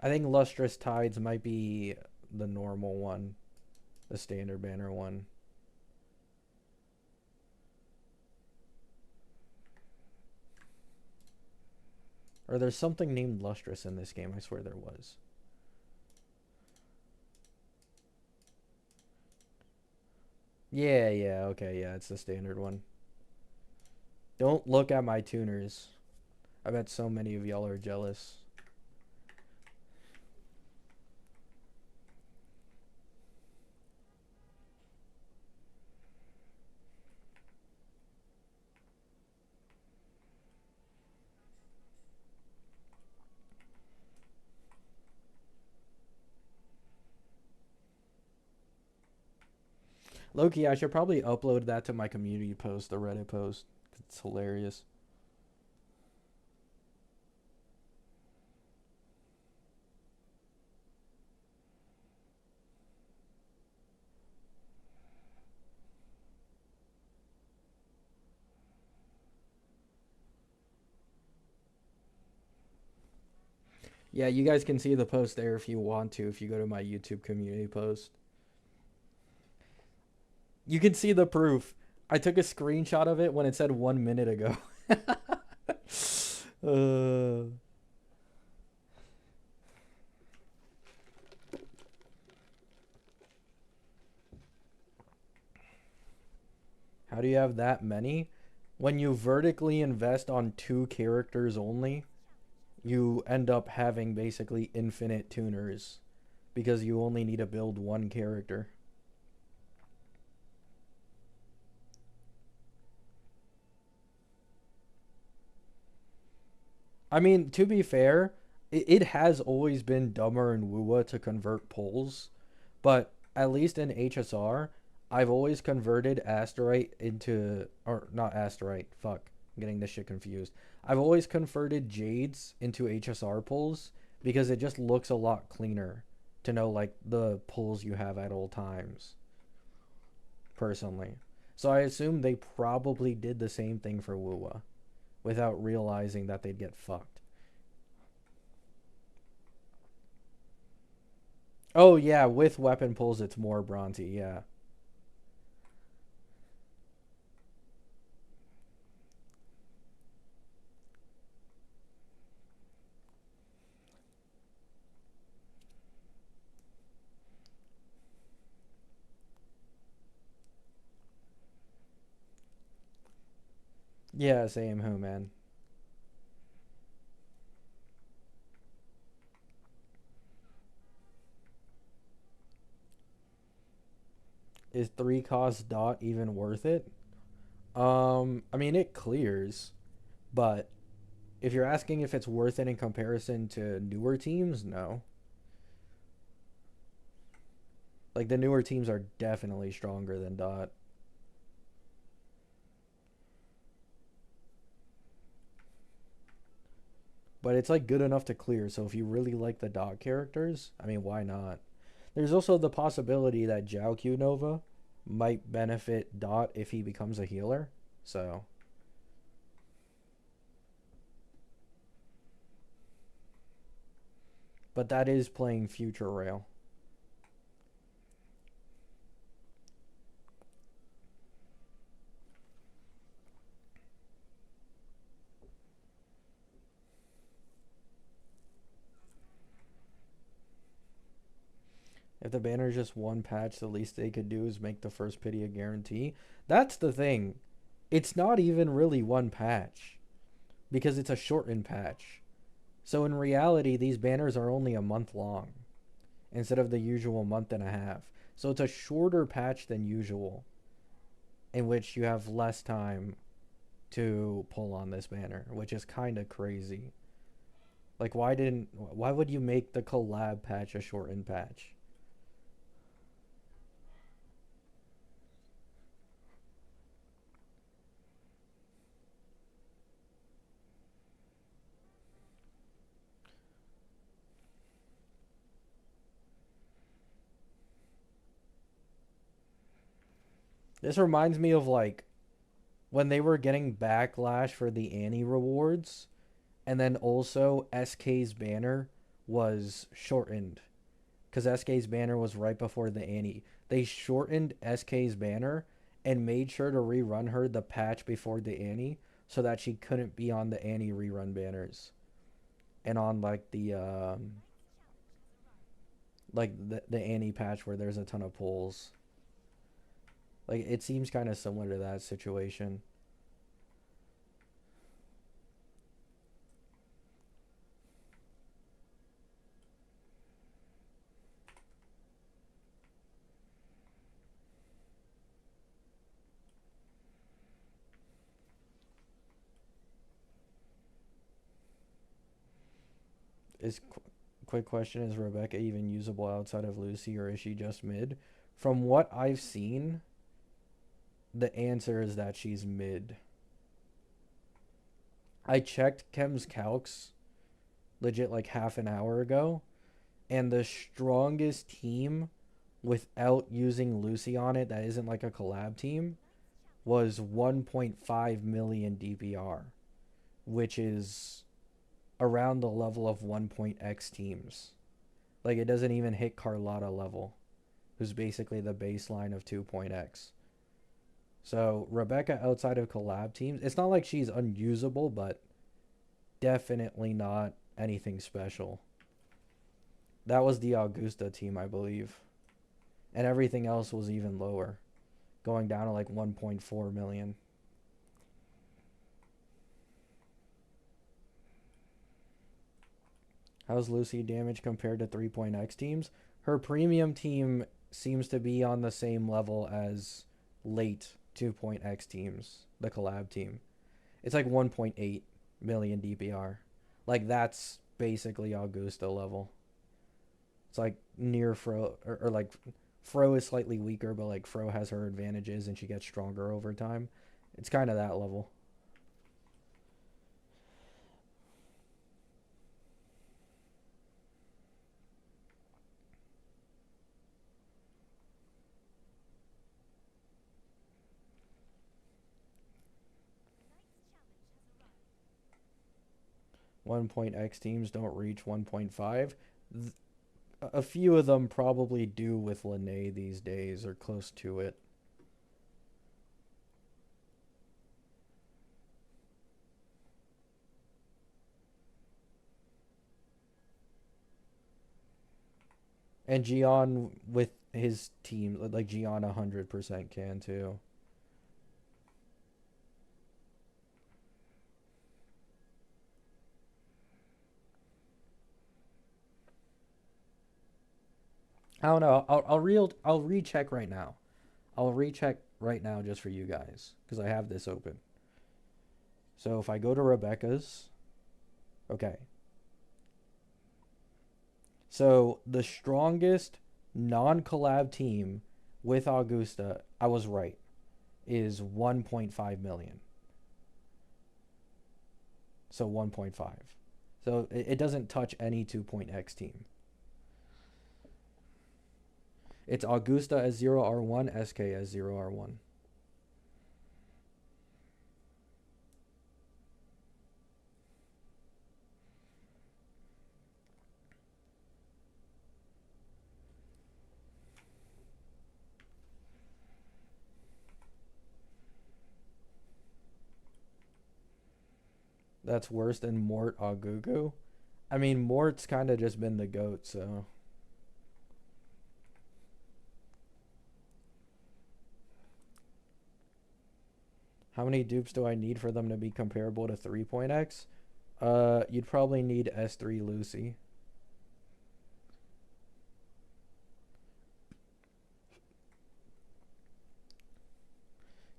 I think Lustrous Tides might be the normal one, the standard banner one. Or there's something named Lustrous in this game, I swear there was. Yeah, yeah, okay, yeah, it's the standard one. Don't look at my tuners. I bet so many of y'all are jealous. Loki, I should probably upload that to my community post, the Reddit post. It's hilarious. Yeah, you guys can see the post there if you want to, if you go to my YouTube community post. You can see the proof. I took a screenshot of it when it said 1 minute ago. uh, how do you have that many? When you vertically invest on two characters only, you end up having basically infinite tuners because you only need to build one character. I mean, to be fair, it has always been dumber in WUA to convert pulls, but at least in HSR, I've always converted Asterite into, or not Asterite, fuck, I'm getting this shit confused. I've always converted Jades into HSR pulls because it just looks a lot cleaner to know like the pulls you have at all times, personally. So I assume they probably did the same thing for WUA without realizing that they'd get fucked. Oh yeah, with weapon pulls it's more bronzy, yeah. Yeah, same who, man. Is 3 cost dot even worth it? I mean it clears, but if you're asking if it's worth it in comparison to newer teams, no. Like the newer teams are definitely stronger than dot. But it's like good enough to clear, so if you really like the dot characters, I mean why not? There's also the possibility that Jiao Q Nova might benefit Dot if he becomes a healer. So, but that is playing future rail. If the banner is just one patch, the least they could do is make the first pity a guarantee. That's the thing. It's not even really one patch because it's a shortened patch. So in reality, these banners are only a month long instead of the usual month and a half. So it's a shorter patch than usual in which you have less time to pull on this banner, which is kind of crazy. Like why would you make the collab patch a shortened patch? This reminds me of like when they were getting backlash for the Annie rewards, and then also SK's banner was shortened because SK's banner was right before the Annie. They shortened SK's banner and made sure to rerun her the patch before the Annie so that she couldn't be on the Annie rerun banners and on like the Annie patch where there's a ton of pulls. Like it seems kind of similar to that situation. Is quick question, is Rebecca even usable outside of Lucy or is she just mid? From what I've seen, the answer is that she's mid. I checked Chem's calcs legit like half an hour ago, and the strongest team without using Lucy on it that isn't like a collab team was 1.5 million DPR, which is around the level of 1.x teams. Like it doesn't even hit Carlotta level, who's basically the baseline of 2.x. So Rebecca outside of collab teams, it's not like she's unusable, but definitely not anything special. That was the Augusta team, I believe. And everything else was even lower, going down to like 1.4 million. How's Lucy damage compared to 3.x teams? Her premium team seems to be on the same level as late 2.x teams, the collab team. It's like 1.8 million DPR. Like that's basically Augusta level. It's like near Fro, or like Fro is slightly weaker, but like Fro has her advantages and she gets stronger over time. It's kind of that level. 1.x teams don't reach 1.5. A few of them probably do with Lene these days or close to it. And Gian with his team, like Gian 100% can too. I don't know. I'll recheck right now. I'll recheck right now just for you guys because I have this open. So if I go to Rebecca's, okay. So the strongest non-collab team with Augusta, I was right, is 1.5 million. So 1.5. So it doesn't touch any 2.x team. It's Augusta as 0R1, SK as 0R1. That's worse than Mort Agugu. I mean, Mort's kind of just been the GOAT, so. How many dupes do I need for them to be comparable to 3.x? You'd probably need S3 Lucy.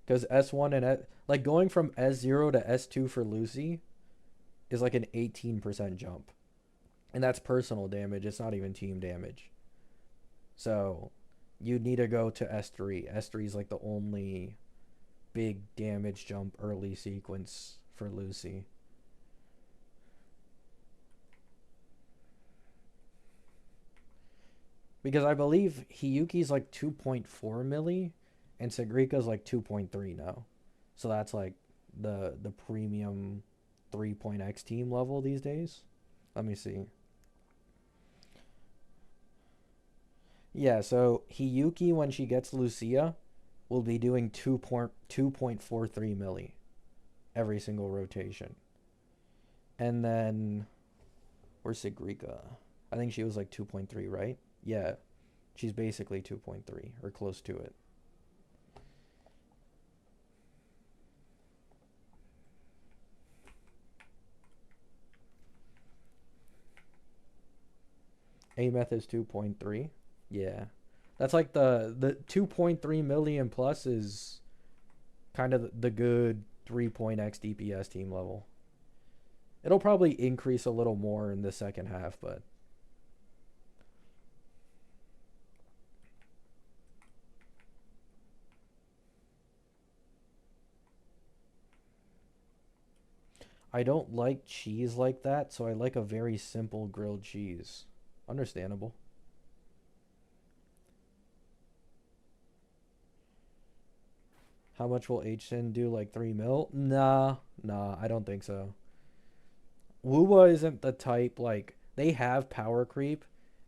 Because S1 and like going from S0 to S2 for Lucy is like an 18% jump. And that's personal damage. It's not even team damage. So you need to go to S3. S3 is like the only big damage jump early sequence for Lucy. Because I believe Hiyuki's like 2.4 milli and Sagrika's like 2.3 now. So that's like the premium 3.x team level these days. Let me see. Yeah, so Hiyuki when she gets Lucia will be doing 2.43 milli every single rotation. And then where's Sagrika? I think she was like 2.3, right? Yeah. She's basically 2.3 or close to it. Ameth is 2.3. Yeah. That's like the 2.3 million plus is kind of the good 3.x DPS team level. It'll probably increase a little more in the second half, but I don't like cheese like that, so I like a very simple grilled cheese. Understandable. How much will HSIN do? Like 3 mil? Nah, I don't think so. Wuwa isn't the type, like, they have power creep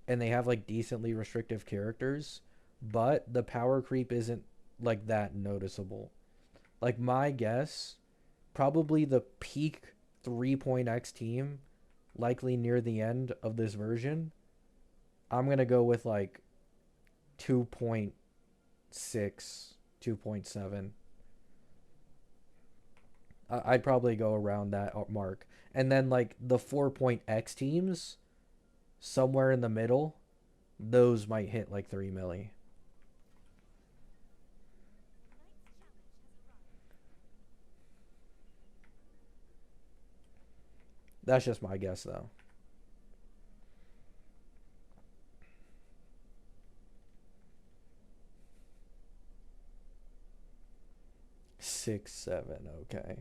and they have, like, decently restrictive characters, but the power creep isn't, like, that noticeable. Like, my guess, probably the peak 3.x team, likely near the end of this version, I'm going to go with, like, 2.6, 2.7. I'd probably go around that mark. And then, like, the 4.x teams, somewhere in the middle, those might hit like 3 milli. That's just my guess though. 6, 7, okay.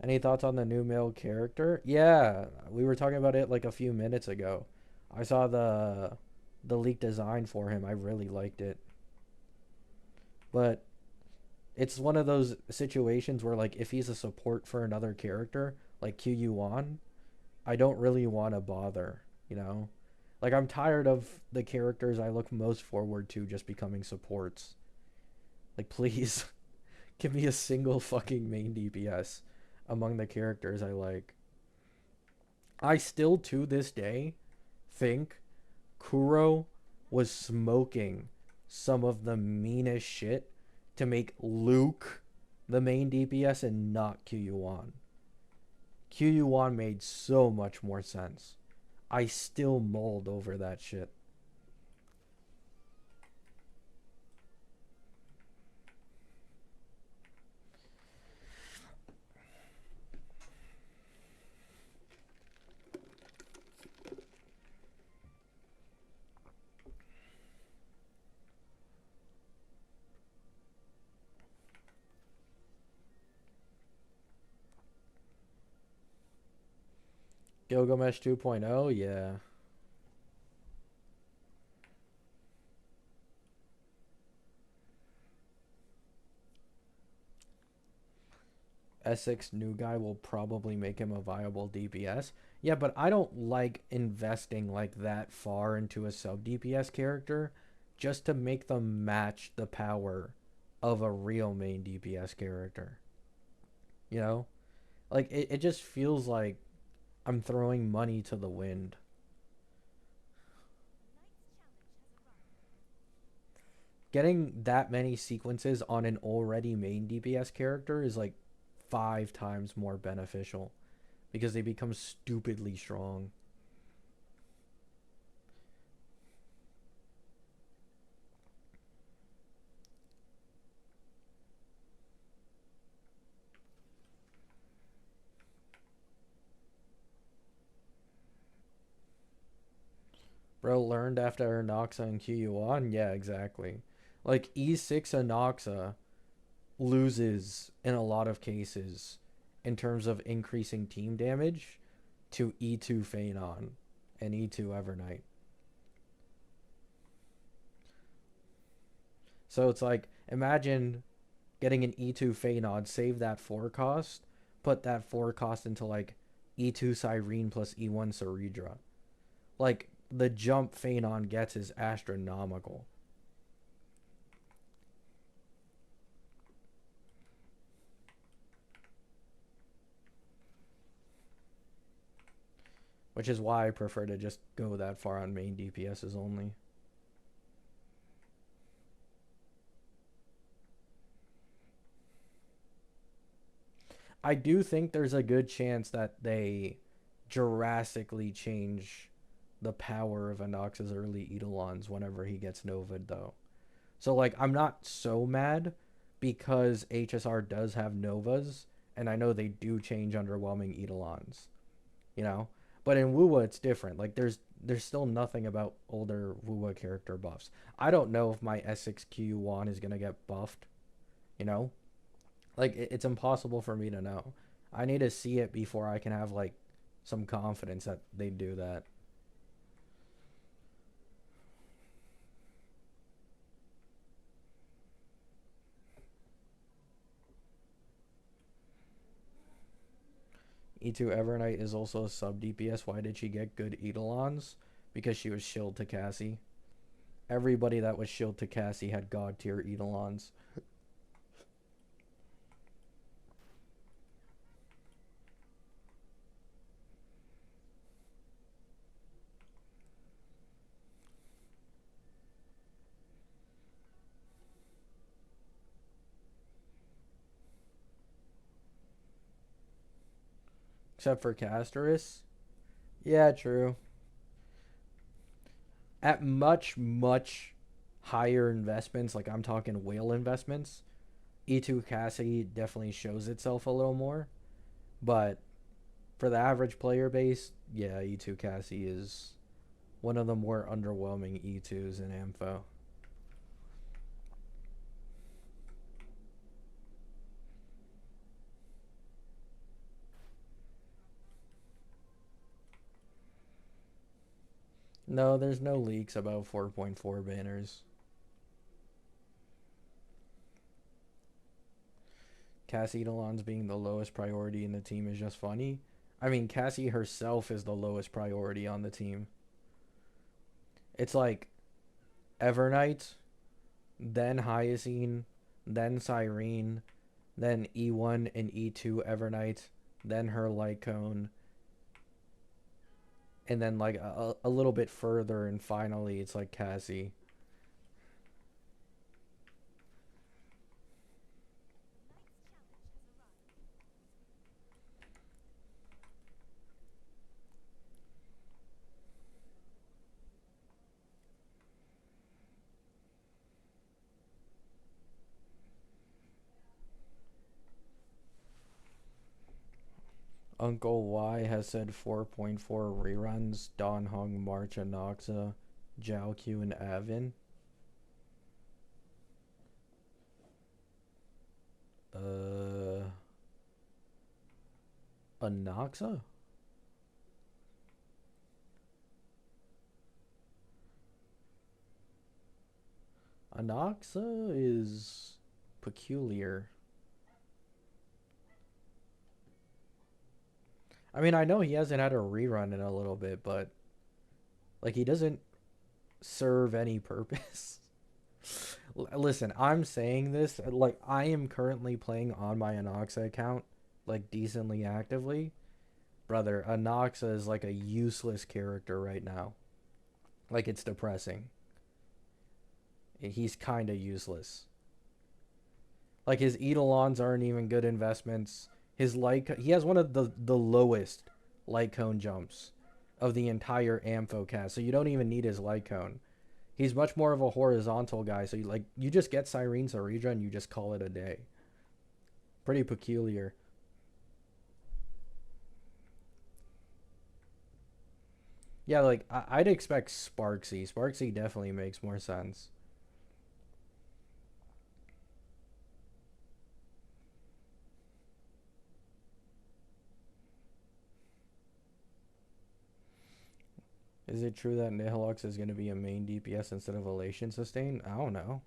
Any thoughts on the new male character? Yeah, we were talking about it like a few minutes ago. I saw the leaked design for him. I really liked it. But it's one of those situations where like if he's a support for another character, like QU1, I don't really want to bother, you know? Like I'm tired of the characters I look most forward to just becoming supports. Like please give me a single fucking main DPS among the characters I like. I still to this day think Kuro was smoking some of the meanest shit to make Luke the main DPS and not QU1. QU1 made so much more sense. I still mulled over that shit. Gilgamesh 2.0, yeah. Essex new guy will probably make him a viable DPS. Yeah, but I don't like investing like that far into a sub DPS character just to make them match the power of a real main DPS character. You know? Like it just feels like I'm throwing money to the wind. Getting that many sequences on an already main DPS character is like 5 times more beneficial because they become stupidly strong. Bro learned after Inoxa and QU1? Yeah, exactly. Like E6 Inoxa loses in a lot of cases in terms of increasing team damage to E2 Phanon and E2 Evernight. So it's like, imagine getting an E2 Phanon, save that 4 cost, put that 4 cost into like E2 Cyrene plus E1 Ceredra. Like, the jump Phanon gets is astronomical. Which is why I prefer to just go that far on main DPSs only. I do think there's a good chance that they drastically change the power of Anox's early Eidolons whenever he gets Novad, though. So, like, I'm not so mad because HSR does have Novas, and I know they do change underwhelming Eidolons, you know? But in Wuwa, it's different. Like, there's still nothing about older Wuwa character buffs. I don't know if my S6Q1 is going to get buffed, you know? Like it's impossible for me to know. I need to see it before I can have like some confidence that they do that. E2 Evernight is also a sub DPS. Why did she get good Eidolons? Because she was shield to Cassie. Everybody that was shield to Cassie had god tier Eidolons. Except for Castoris. Yeah, true. At much higher investments, like I'm talking whale investments, E2 Cassie definitely shows itself a little more. But for the average player base, yeah, E2 Cassie is one of the more underwhelming E2s in Ampho. No, there's no leaks about 4.4 banners. Cassie Delon's being the lowest priority in the team is just funny. I mean, Cassie herself is the lowest priority on the team. It's like Evernight, then Hyacine, then Cyrene, then E1 and E2 Evernight, then her Lycone, and then like a little bit further, and finally it's like Cassie. Uncle Y has said 4.4 reruns. Don Hung, March, Anoxa, Jiao Q, and Avin. Uh, Anoxa? Anoxa is peculiar. I mean, I know he hasn't had a rerun in a little bit, but like he doesn't serve any purpose. Listen, I'm saying this like I am currently playing on my Anoxa account like decently actively. Brother, Anoxa is like a useless character right now. Like it's depressing. he's kind of useless. Like his Eidolons aren't even good investments. His light he has one of the lowest light cone jumps of the entire Amphocast, so you don't even need his light cone. He's much more of a horizontal guy, so you just get Cyrene Saridra and you just call it a day. Pretty peculiar. Yeah, like I'd expect Sparksy. Sparksy definitely makes more sense. Is it true that Nihilux is going to be a main DPS instead of Elation Sustain? I don't know.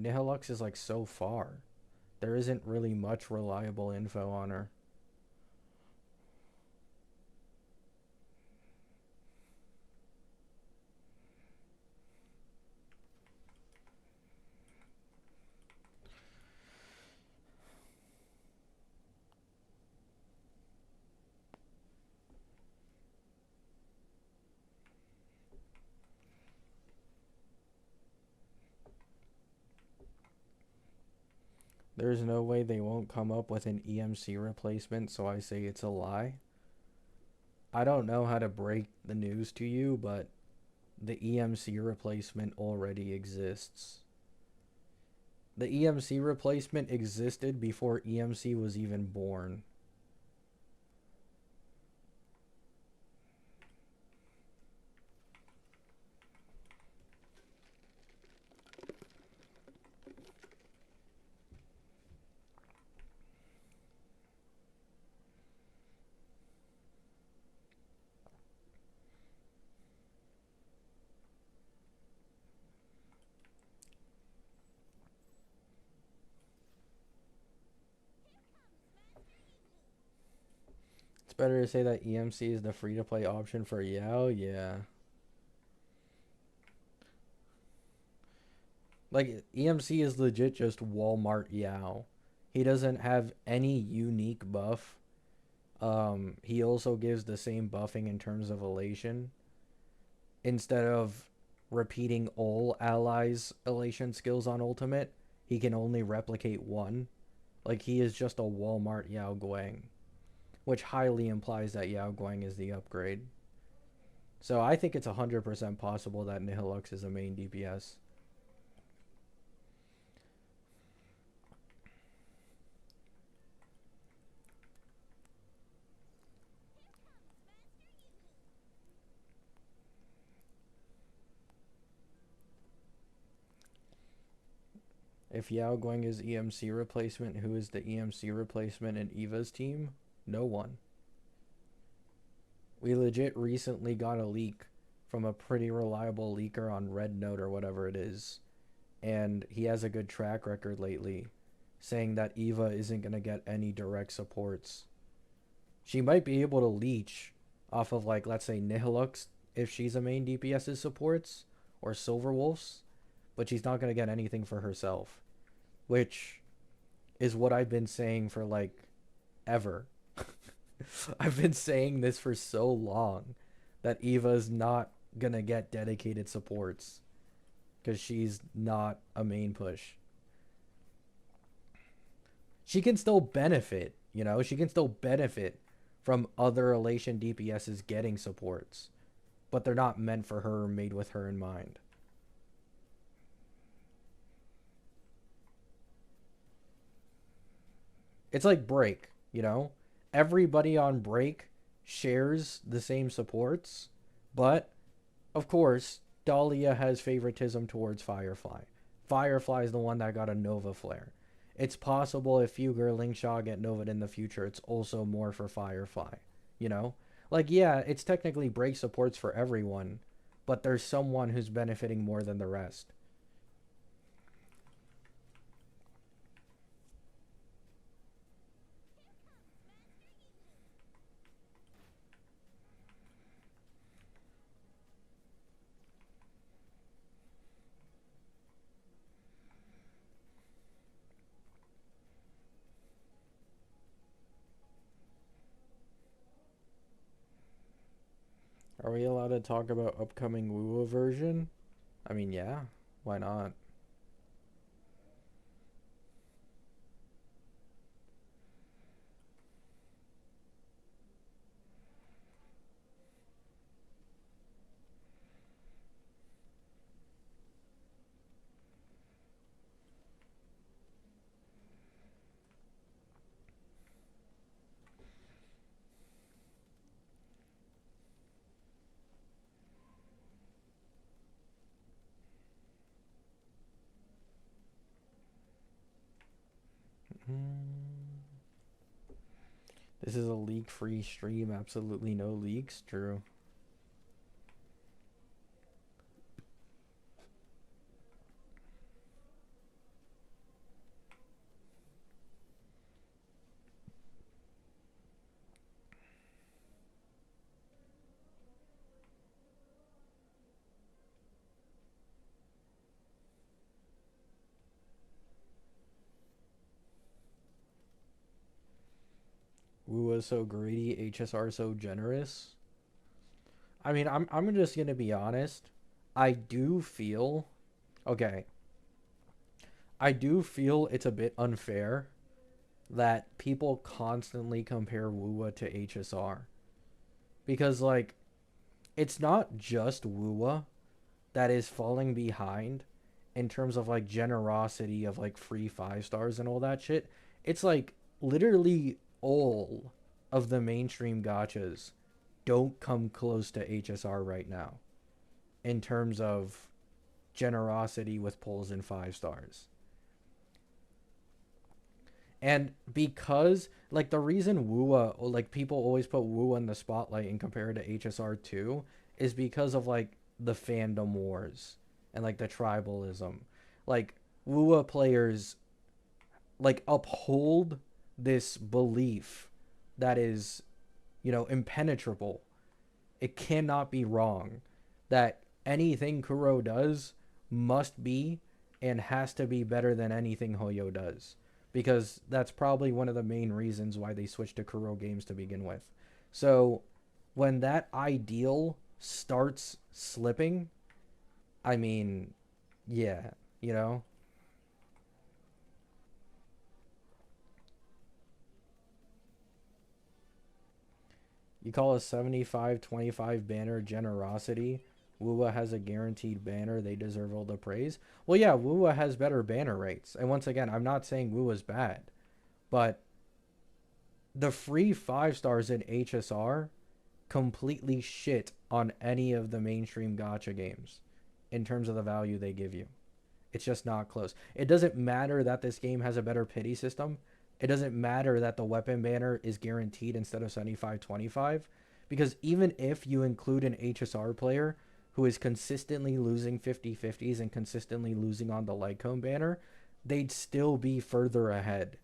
Nihilux is like so far. There isn't really much reliable info on her. There's no way they won't come up with an EMC replacement, so I say it's a lie. I don't know how to break the news to you, but the EMC replacement already exists. The EMC replacement existed before EMC was even born. It's better to say that EMC is the free-to-play option for Yao, yeah. Like, EMC is legit just Walmart Yao. He doesn't have any unique buff. He also gives the same buffing in terms of elation. Instead of repeating all allies' elation skills on ultimate, he can only replicate one. Like, he is just a Walmart Yao Guang, which highly implies that Yao Guang is the upgrade. So I think it's 100% possible that Nihilux is a main DPS. If Yao Guang is EMC replacement, who is the EMC replacement in Eva's team? No one. We legit recently got a leak from a pretty reliable leaker on Red Note or whatever it is, and he has a good track record lately, saying that Eva isn't going to get any direct supports. She might be able to leech off of, like, let's say Nihilux if she's a main DPS's supports, or Silverwolf's, but she's not going to get anything for herself, which is what I've been saying for like ever. I've been saying this for so long that Eva's not gonna get dedicated supports because she's not a main push. She can still benefit, you know, she can still benefit from other Elation DPSs getting supports, but they're not meant for her or made with her in mind. It's like Break, you know? Everybody on Break shares the same supports, but of course, Dahlia has favoritism towards Firefly. Firefly is the one that got a Nova Flare. It's possible if Fugue or Lingshaw get Nova in the future, it's also more for Firefly, you know? Like, yeah, it's technically Break supports for everyone, but there's someone who's benefiting more than the rest. Are we allowed to talk about upcoming WoWa version? I mean, yeah. Why not? This is a leak-free stream. Absolutely no leaks. True. Wu was so greedy. HSR so generous. I mean, I'm just gonna be honest. I do feel okay. I do feel it's a bit unfair that people constantly compare Woowa to HSR because like it's not just Woowa that is falling behind in terms of like generosity of like free 5 stars and all that shit. It's like literally all of the mainstream gachas don't come close to HSR right now in terms of generosity with pulls and 5 stars. And because like the reason Woowa like people always put Woowa in the spotlight and compare it to HSR2 is because of like the fandom wars and like the tribalism. Like Woowa players like uphold this belief that is, you know, impenetrable. It cannot be wrong that anything Kuro does must be and has to be better than anything Hoyo does. Because that's probably one of the main reasons why they switched to Kuro games to begin with. So when that ideal starts slipping, I mean, yeah, you know? You call a 75-25 banner generosity. Woowa has a guaranteed banner. They deserve all the praise. Well, yeah, Woowa has better banner rates. And once again, I'm not saying Woowa's bad, but the free 5 stars in HSR completely shit on any of the mainstream gacha games in terms of the value they give you. It's just not close. It doesn't matter that this game has a better pity system. It doesn't matter that the weapon banner is guaranteed instead of 75-25. Because even if you include an HSR player who is consistently losing 50-50s and consistently losing on the Lycombe banner, they'd still be further ahead.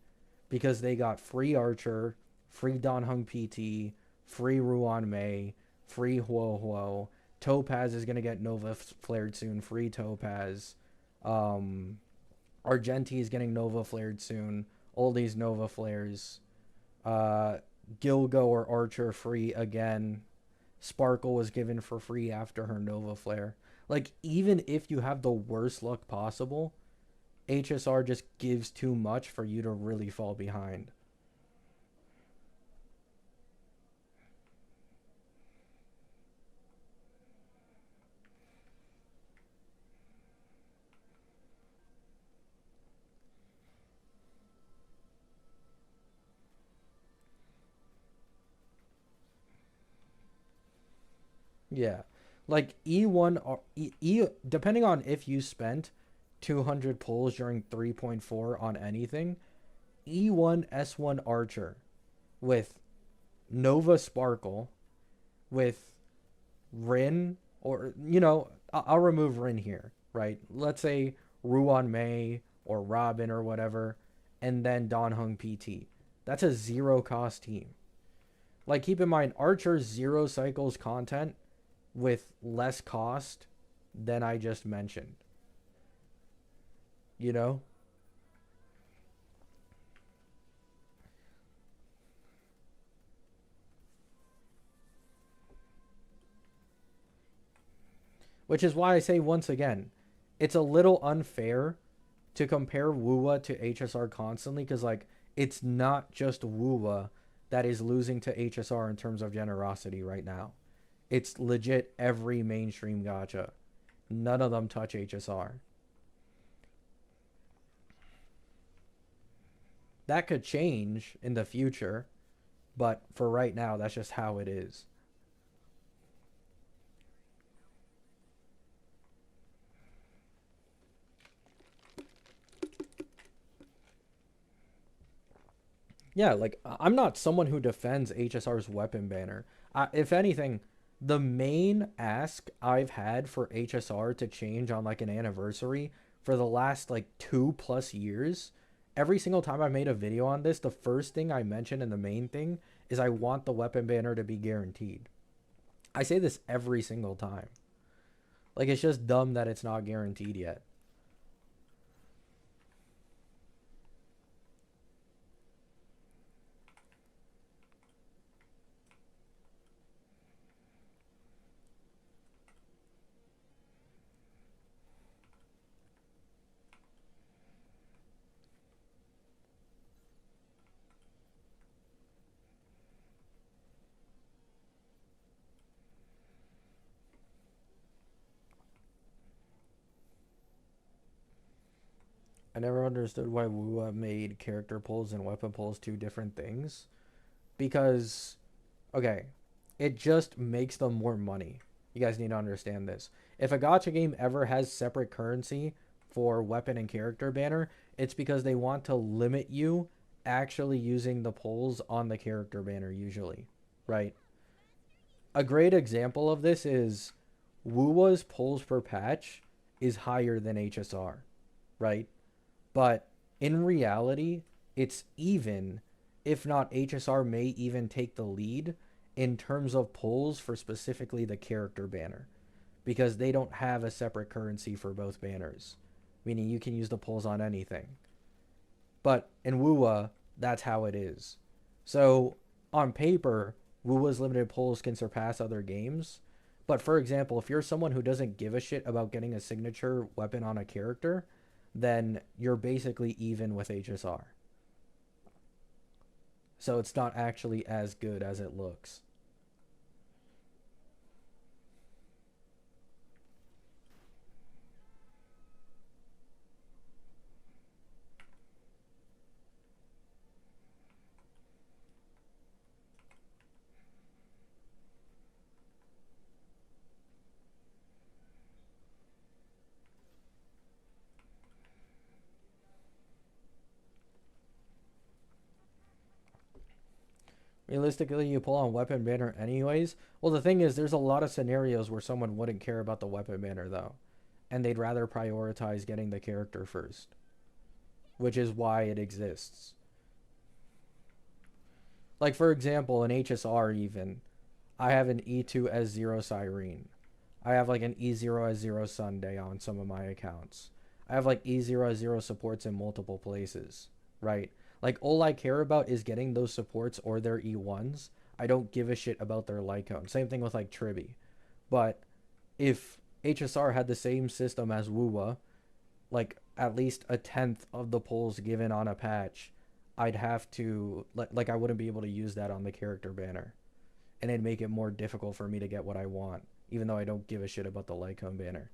Because they got free Archer, free Don Hung PT, free Ruan Mei, free Huo Huo. Topaz is going to get Nova flared soon. Free Topaz. Um, Argenti is getting Nova flared soon. All these Nova flares. Uh, Gilgo or Archer free again. Sparkle was given for free after her Nova flare. Like, even if you have the worst luck possible, HSR just gives too much for you to really fall behind. Yeah. Like E1 or depending on if you spent 200 pulls during 3.4 on anything, E1 S1 Archer with Nova Sparkle with Rin or you know, I'll remove Rin here, right? Let's say Ruan Mei or Robin or whatever and then Don Hung PT. That's a zero cost team. Like keep in mind Archer's zero cycles content with less cost than I just mentioned. You know? Which is why I say once again, it's a little unfair to compare Woowa to HSR constantly because like it's not just Woowa that is losing to HSR in terms of generosity right now. It's legit every mainstream gacha. None of them touch HSR. That could change in the future, but for right now, that's just how it is. Yeah, like I'm not someone who defends HSR's weapon banner. If anything, the main ask I've had for HSR to change on like an anniversary for the last like 2+ years, every single time I made a video on this, the first thing I mention and the main thing is I want the weapon banner to be guaranteed. I say this every single time. Like it's just dumb that it's not guaranteed yet. I never understood why Wua made character pulls and weapon pulls two different things. Because, okay, it just makes them more money. You guys need to understand this. If a gacha game ever has separate currency for weapon and character banner, it's because they want to limit you actually using the pulls on the character banner usually, right? A great example of this is Wuwa's pulls per patch is higher than HSR, right? But in reality, it's even, if not HSR may even take the lead in terms of pulls for specifically the character banner because they don't have a separate currency for both banners, meaning you can use the pulls on anything. But in Wuwa, that's how it is. So on paper, Wuwa's limited pulls can surpass other games. But for example, if you're someone who doesn't give a shit about getting a signature weapon on a character, then you're basically even with HSR. So it's not actually as good as it looks. Realistically, you pull on weapon banner anyways. Well, the thing is, there's a lot of scenarios where someone wouldn't care about the weapon banner though, and they'd rather prioritize getting the character first, which is why it exists. Like for example, in HSR even, I have an E2 S0 Cyrene. I have like an E0 S0 Sunday on some of my accounts. I have like E0 S0 supports in multiple places, right? Like all I care about is getting those supports or their E1s. I don't give a shit about their Lycone. Same thing with like Tribi. But if HSR had the same system as Wuwa, like at least a tenth of the pulls given on a patch, I'd have to like I wouldn't be able to use that on the character banner, and it'd make it more difficult for me to get what I want, even though I don't give a shit about the Lycone banner.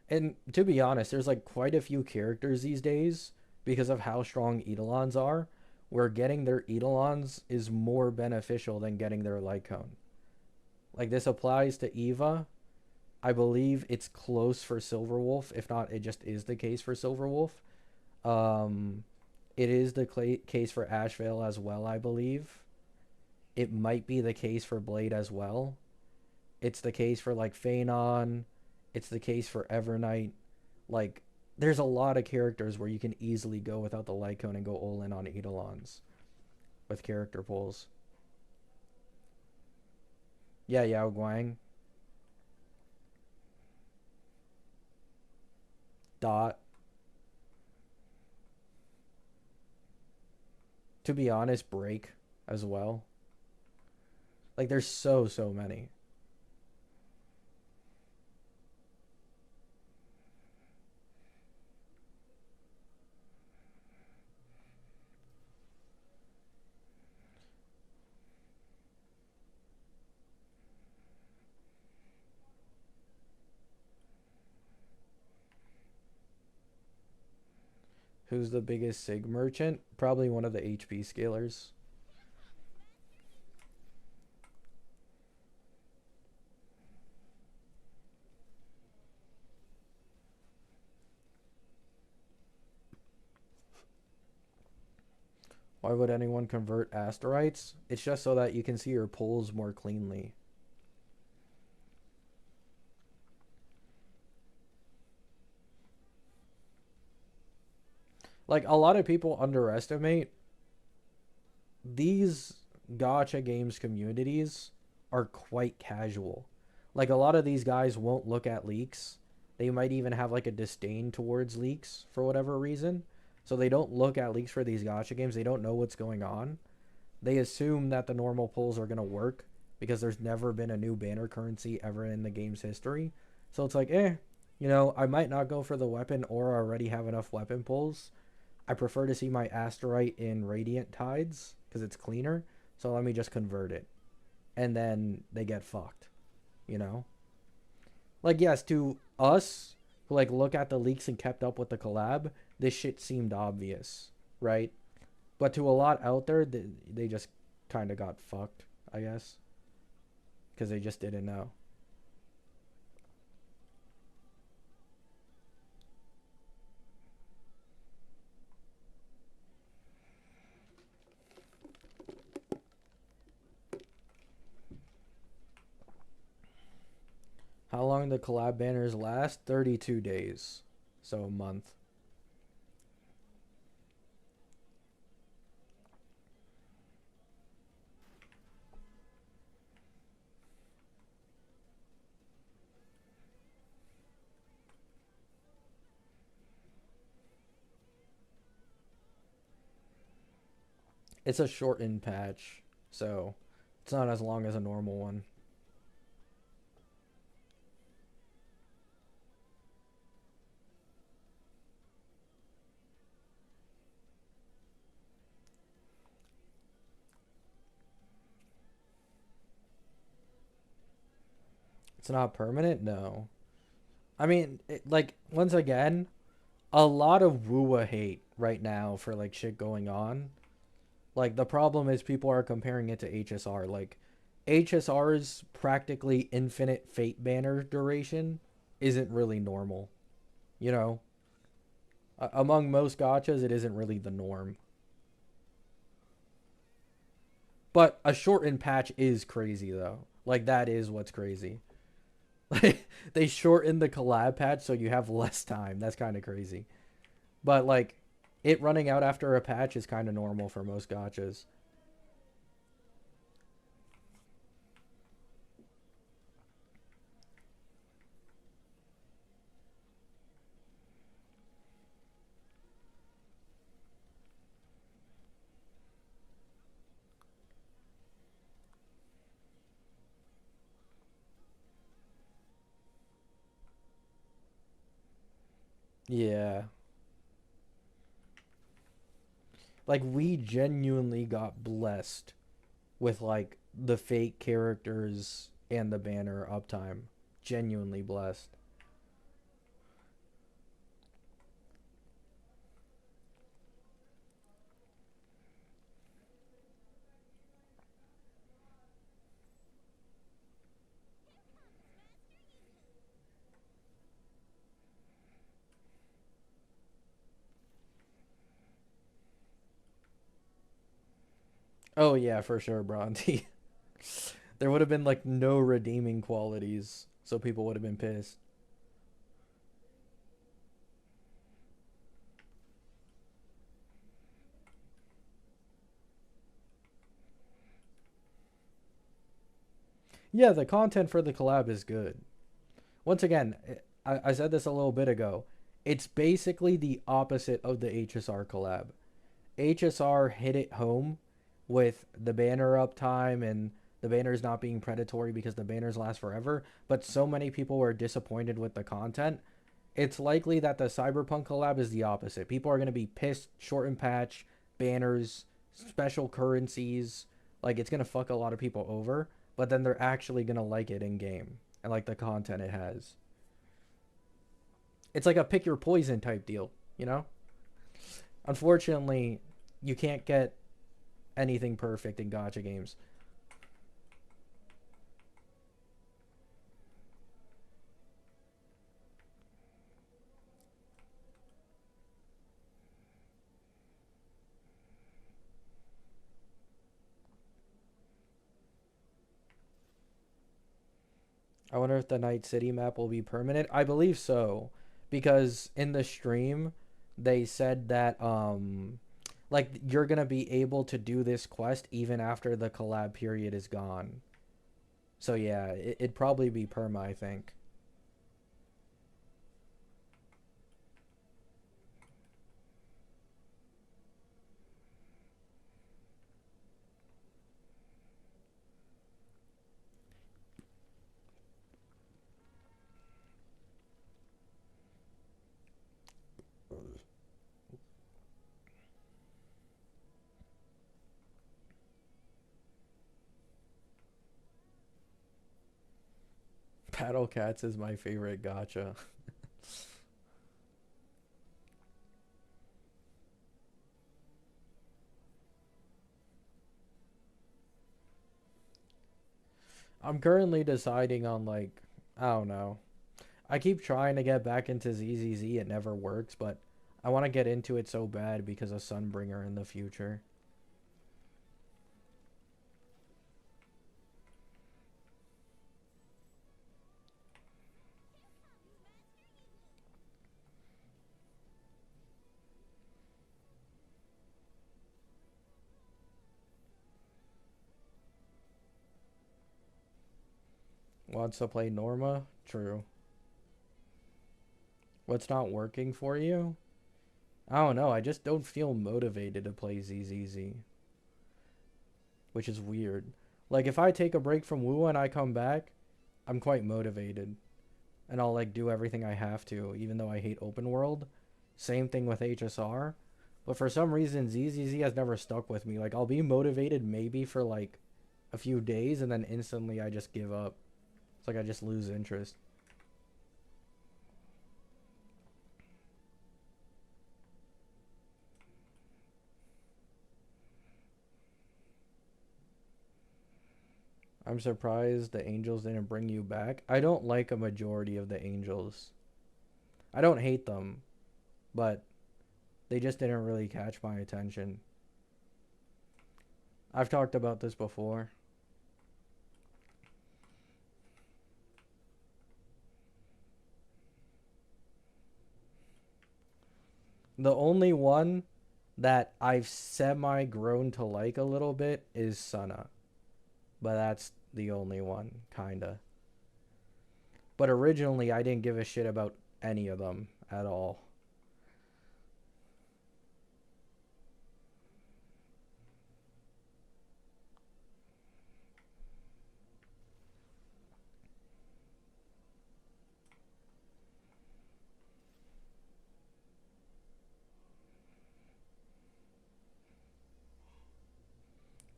And to be honest, there's like quite a few characters these days because of how strong Eidolons are, where getting their Eidolons is more beneficial than getting their Lycone. Like this applies to Eva. I believe it's close for Silverwolf. If not, it just is the case for Silverwolf. Um, it is the case for Ashvale as well, I believe. It might be the case for Blade as well. It's the case for like Phanon. It's the case for Evernight. Like, there's a lot of characters where you can easily go without the Lycone and go all in on Eidolons with character pulls. Yeah, Yao Guang. Dot. To be honest, Break as well. Like there's so many. Who's the biggest Sig merchant? Probably one of the HP scalers. Why would anyone convert Asterites? It's just so that you can see your pulls more cleanly. Like, a lot of people underestimate these gacha games communities are quite casual. Like, a lot of these guys won't look at leaks. They might even have like a disdain towards leaks for whatever reason. So they don't look at leaks for these gacha games. They don't know what's going on. They assume that the normal pulls are going to work because there's never been a new banner currency ever in the game's history. So it's like, I might not go for the weapon or already have enough weapon pulls. I prefer to see my Asterite in Radiant Tides because it's cleaner. So let me just convert it. And then they get fucked, you know? Like, yes, to us who like look at the leaks and kept up with the collab, this shit seemed obvious, right? But to a lot out there, they just kind of got fucked, I guess, because they just didn't know. How long the collab banners last? 32 days. So a month. It's a shortened patch, so it's not as long as a normal one. It's not permanent? No. I mean, like, once again, a lot of Wua hate right now for, like, shit going on. Like, the problem is people are comparing it to HSR. Like, HSR's practically infinite fate banner duration isn't really normal. You know? Among most gachas, it isn't really the norm. But a shortened patch is crazy, though. Like, that is what's crazy. Like, they shortened the collab patch so you have less time. That's kind of crazy. But, like, it running out after a patch is kind of normal for most gachas. Yeah. Like, we genuinely got blessed with, like, the fake characters and the banner uptime. Genuinely blessed. Oh, yeah, for sure, Bronte. There would have been, like, no redeeming qualities, so people would have been pissed. Yeah, the content for the collab is good. Once again, I said this a little bit ago. It's basically the opposite of the HSR collab. HSR hit it home with the banner uptime and the banners not being predatory because the banners last forever, but so many people were disappointed with the content. It's likely that the Cyberpunk collab is the opposite. People are going to be pissed, short and patch, banners, special currencies. Like, it's going to fuck a lot of people over, but then they're actually going to like it in game and like the content it has. It's like a pick your poison type deal, you know? Unfortunately, you can't get anything perfect in gacha games. I wonder if the Night City map will be permanent. I believe so, because in the stream they said that like you're going to be able to do this quest even after the collab period is gone. So yeah, it'd probably be perma, I think. Battle Cats is my favorite gacha. I'm currently deciding on like, I don't know. I keep trying to get back into ZZZ, it never works, but I want to get into it so bad because of Sunbringer in the future. Wants to play Norma? True. What's not working for you? I don't know. I just don't feel motivated to play ZZZ, which is weird. Like if I take a break from WoW and I come back, I'm quite motivated, and I'll like do everything I have to, even though I hate open world. Same thing with HSR, but for some reason ZZZ has never stuck with me. Like I'll be motivated maybe for like a few days, and then instantly I just give up. It's like I just lose interest. I'm surprised the Angels didn't bring you back. I don't like a majority of the Angels. I don't hate them, but they just didn't really catch my attention. I've talked about this before. The only one that I've semi grown to like a little bit is Sana, but that's the only one, kinda. But originally, I didn't give a shit about any of them at all.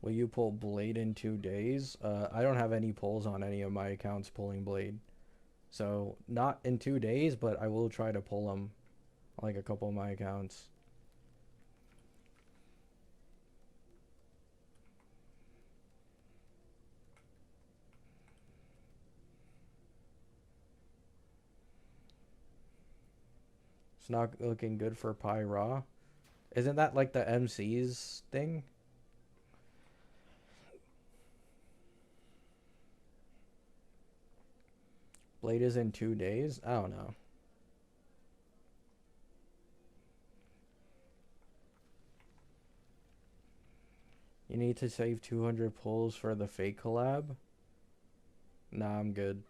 Will you pull Blade in 2 days? I don't have any pulls on any of my accounts pulling Blade. So, not in 2 days, but I will try to pull them on like a couple of my accounts. It's not looking good for Pyra. Isn't that like the MC's thing? Blade is in 2 days? I don't know. You need to save 200 pulls for the fake collab? Nah, I'm good.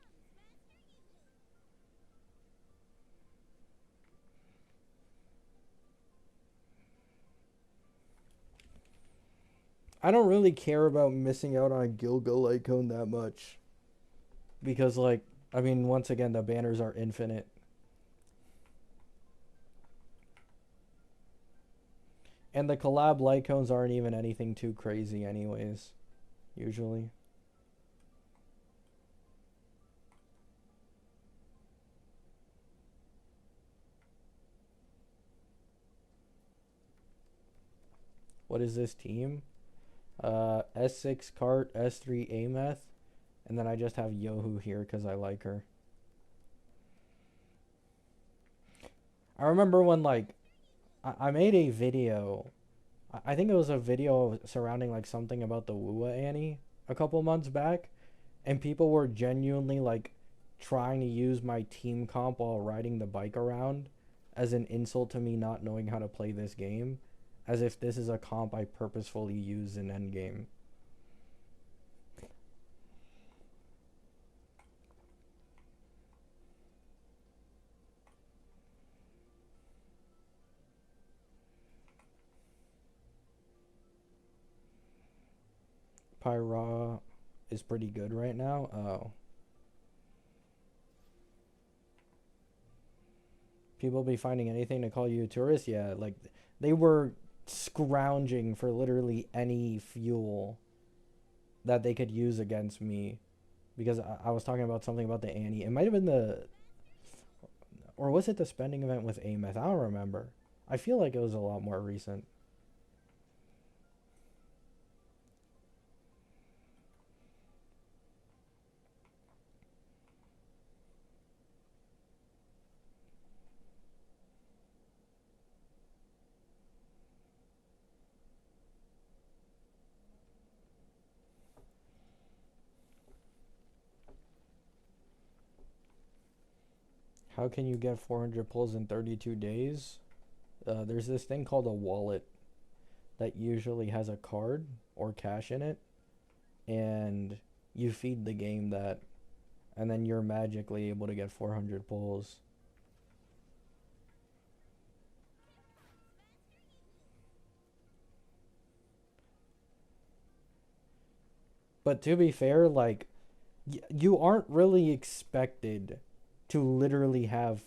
I don't really care about missing out on Gilga Lycone that much because, like, I mean, once again, the banners are infinite, and the collab Lycones aren't even anything too crazy, anyways. Usually. What is this team? S6 Cart, S3 Ameth, and then I just have Yohu here because I like her. I remember when, like, I made a video. I think it was a video surrounding, like, something about the Wua Annie a couple months back, and people were genuinely, like, trying to use my team comp while riding the bike around as an insult to me not knowing how to play this game, as if this is a comp I purposefully use in endgame. Pyra is pretty good right now. Oh. People be finding anything to call you a tourist? Yeah, like they were scrounging for literally any fuel that they could use against me because I was talking about something about the Annie. It might have been the, or was it the spending event with Ameth? I don't remember. I feel like it was a lot more recent. How can you get 400 pulls in 32 days? There's this thing called a wallet that usually has a card or cash in it, and you feed the game that, and then you're magically able to get 400 pulls. But to be fair, like, you aren't really expected to literally have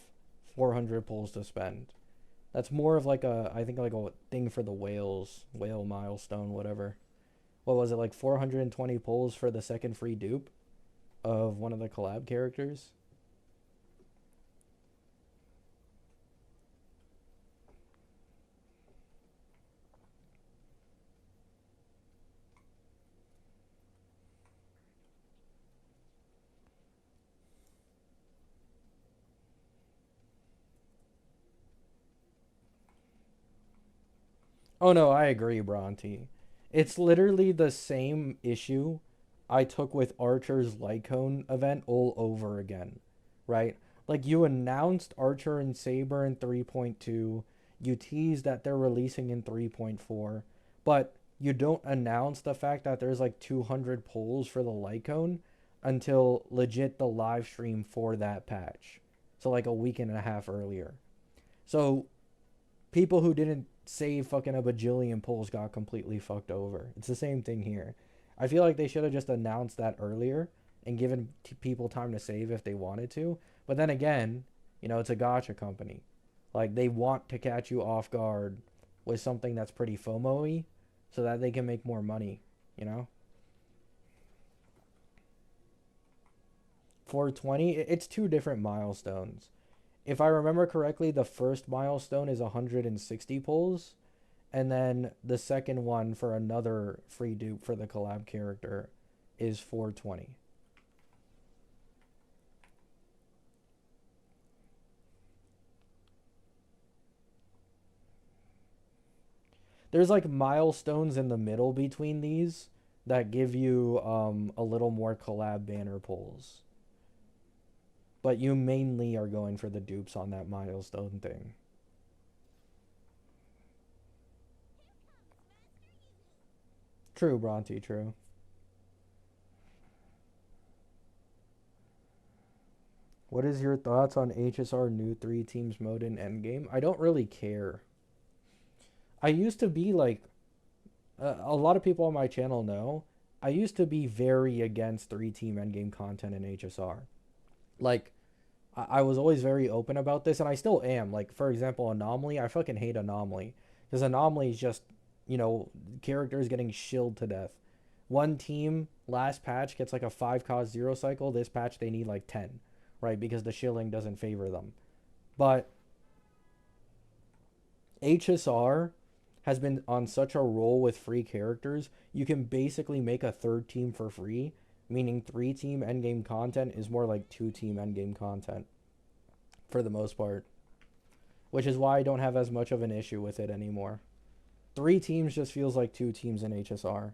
400 pulls to spend. That's more of like a, I think, like a thing for the whales, whale milestone, whatever. What was it, like 420 pulls for the second free dupe of one of the collab characters? Oh no, I agree, Bronte. It's literally the same issue I took with Archer's Lycone event all over again, right? Like you announced Archer and Saber in 3.2, you teased that they're releasing in 3.4, but you don't announce the fact that there's like 200 polls for the Lycone until legit the live stream for that patch. So like a week and a half earlier. So people who didn't save fucking a bajillion pulls got completely fucked over. It's the same thing here. I feel like they should have just announced that earlier and given people time to save if they wanted to. But then again, you know, it's a gotcha company. Like they want to catch you off guard with something that's pretty FOMO-y so that they can make more money, you know? 420, it's two different milestones. If I remember correctly, the first milestone is 160 pulls, and then the second one for another free dupe for the collab character is 420. There's like milestones in the middle between these that give you a little more collab banner pulls. But you mainly are going for the dupes on that milestone thing. True, Bronte, true. What is your thoughts on HSR new three teams mode in endgame? I don't really care. I used to be like A lot of people on my channel know I used to be very against 3-team endgame content in HSR. Like, I was always very open about this, and I still am. Like, for example, Anomaly, I fucking hate Anomaly. Because Anomaly is just, you know, characters getting shilled to death. One team last patch gets like a 5 cost 0 cycle. This patch they need like 10, right? Because the shilling doesn't favor them. But HSR has been on such a roll with free characters, you can basically make a third team for free, meaning 3-team endgame content is more like 2-team endgame content for the most part, which is why I don't have as much of an issue with it anymore. 3 teams just feels like 2 teams in HSR.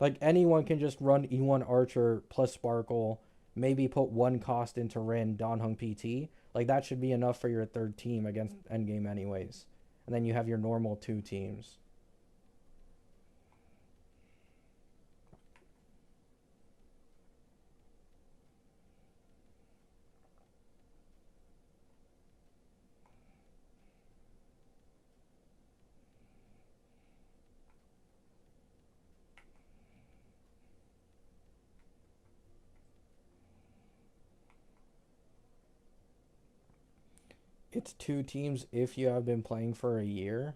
Like anyone can just run E1 Archer plus Sparkle, maybe put one cost into Rin, Donhung PT. Like that should be enough for your third team against endgame anyways. And then you have your normal 2 teams. It's 2 teams if you have been playing for a year.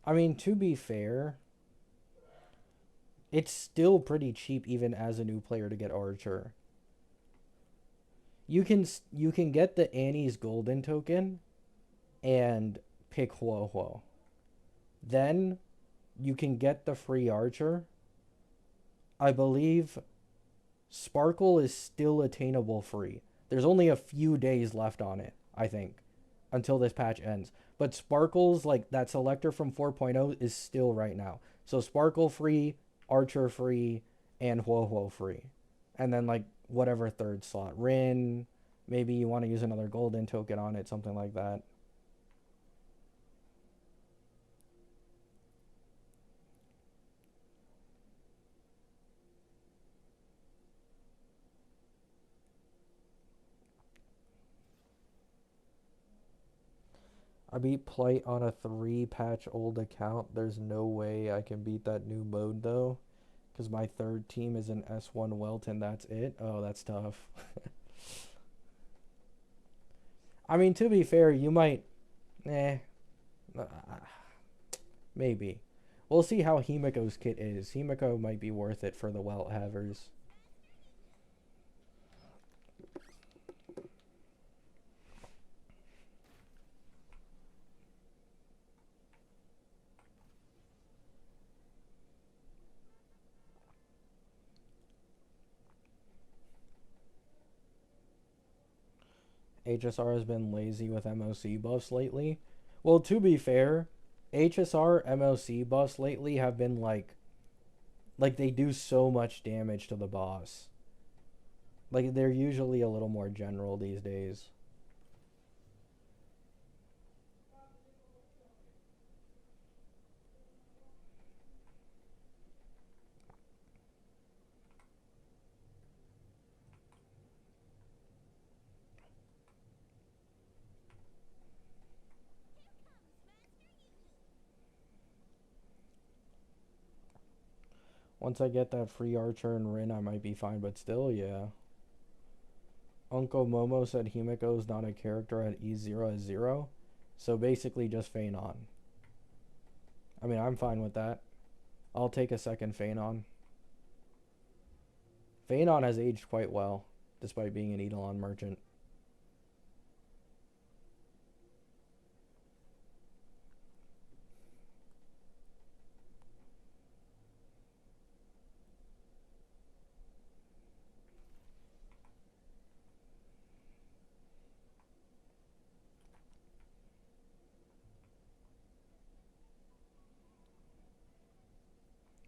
I mean, to be fair, it's still pretty cheap even as a new player to get Archer. You can get the Annie's Golden token and pick Huo Huo. Then you can get the free Archer. I believe Sparkle is still attainable free. There's only a few days left on it, I think, until this patch ends. But Sparkle's like that selector from 4.0 is still right now. So Sparkle free, Archer free, and Huo Huo free. And then like whatever third slot. Rin, maybe you want to use another golden token on it, something like that. I beat Plight on a 3 patch old account. There's no way I can beat that new mode though. Because my third team is an S1 Welt and that's it. Oh, that's tough. I mean, to be fair, you might. Eh. uh, Maybe. We'll see how Himiko's kit is. Himiko might be worth it for the Welt havers. HSR has been lazy with MOC buffs lately. Well, to be fair, HSR MOC buffs lately have been like they do so much damage to the boss. Like they're usually a little more general these days. Once I get that free Archer and Rin, I might be fine, but still, yeah. Uncle Momo said Himiko is not a character at E0 as 0, so basically just Feign on. I mean, I'm fine with that. I'll take a second Feign on. Feign on has aged quite well, despite being an Eidolon merchant.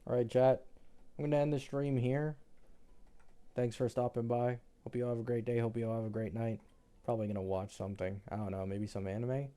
Alright, chat. I'm going to end the stream here. Thanks for stopping by. Hope you all have a great day. Hope you all have a great night. Probably going to watch something. I don't know, maybe some anime.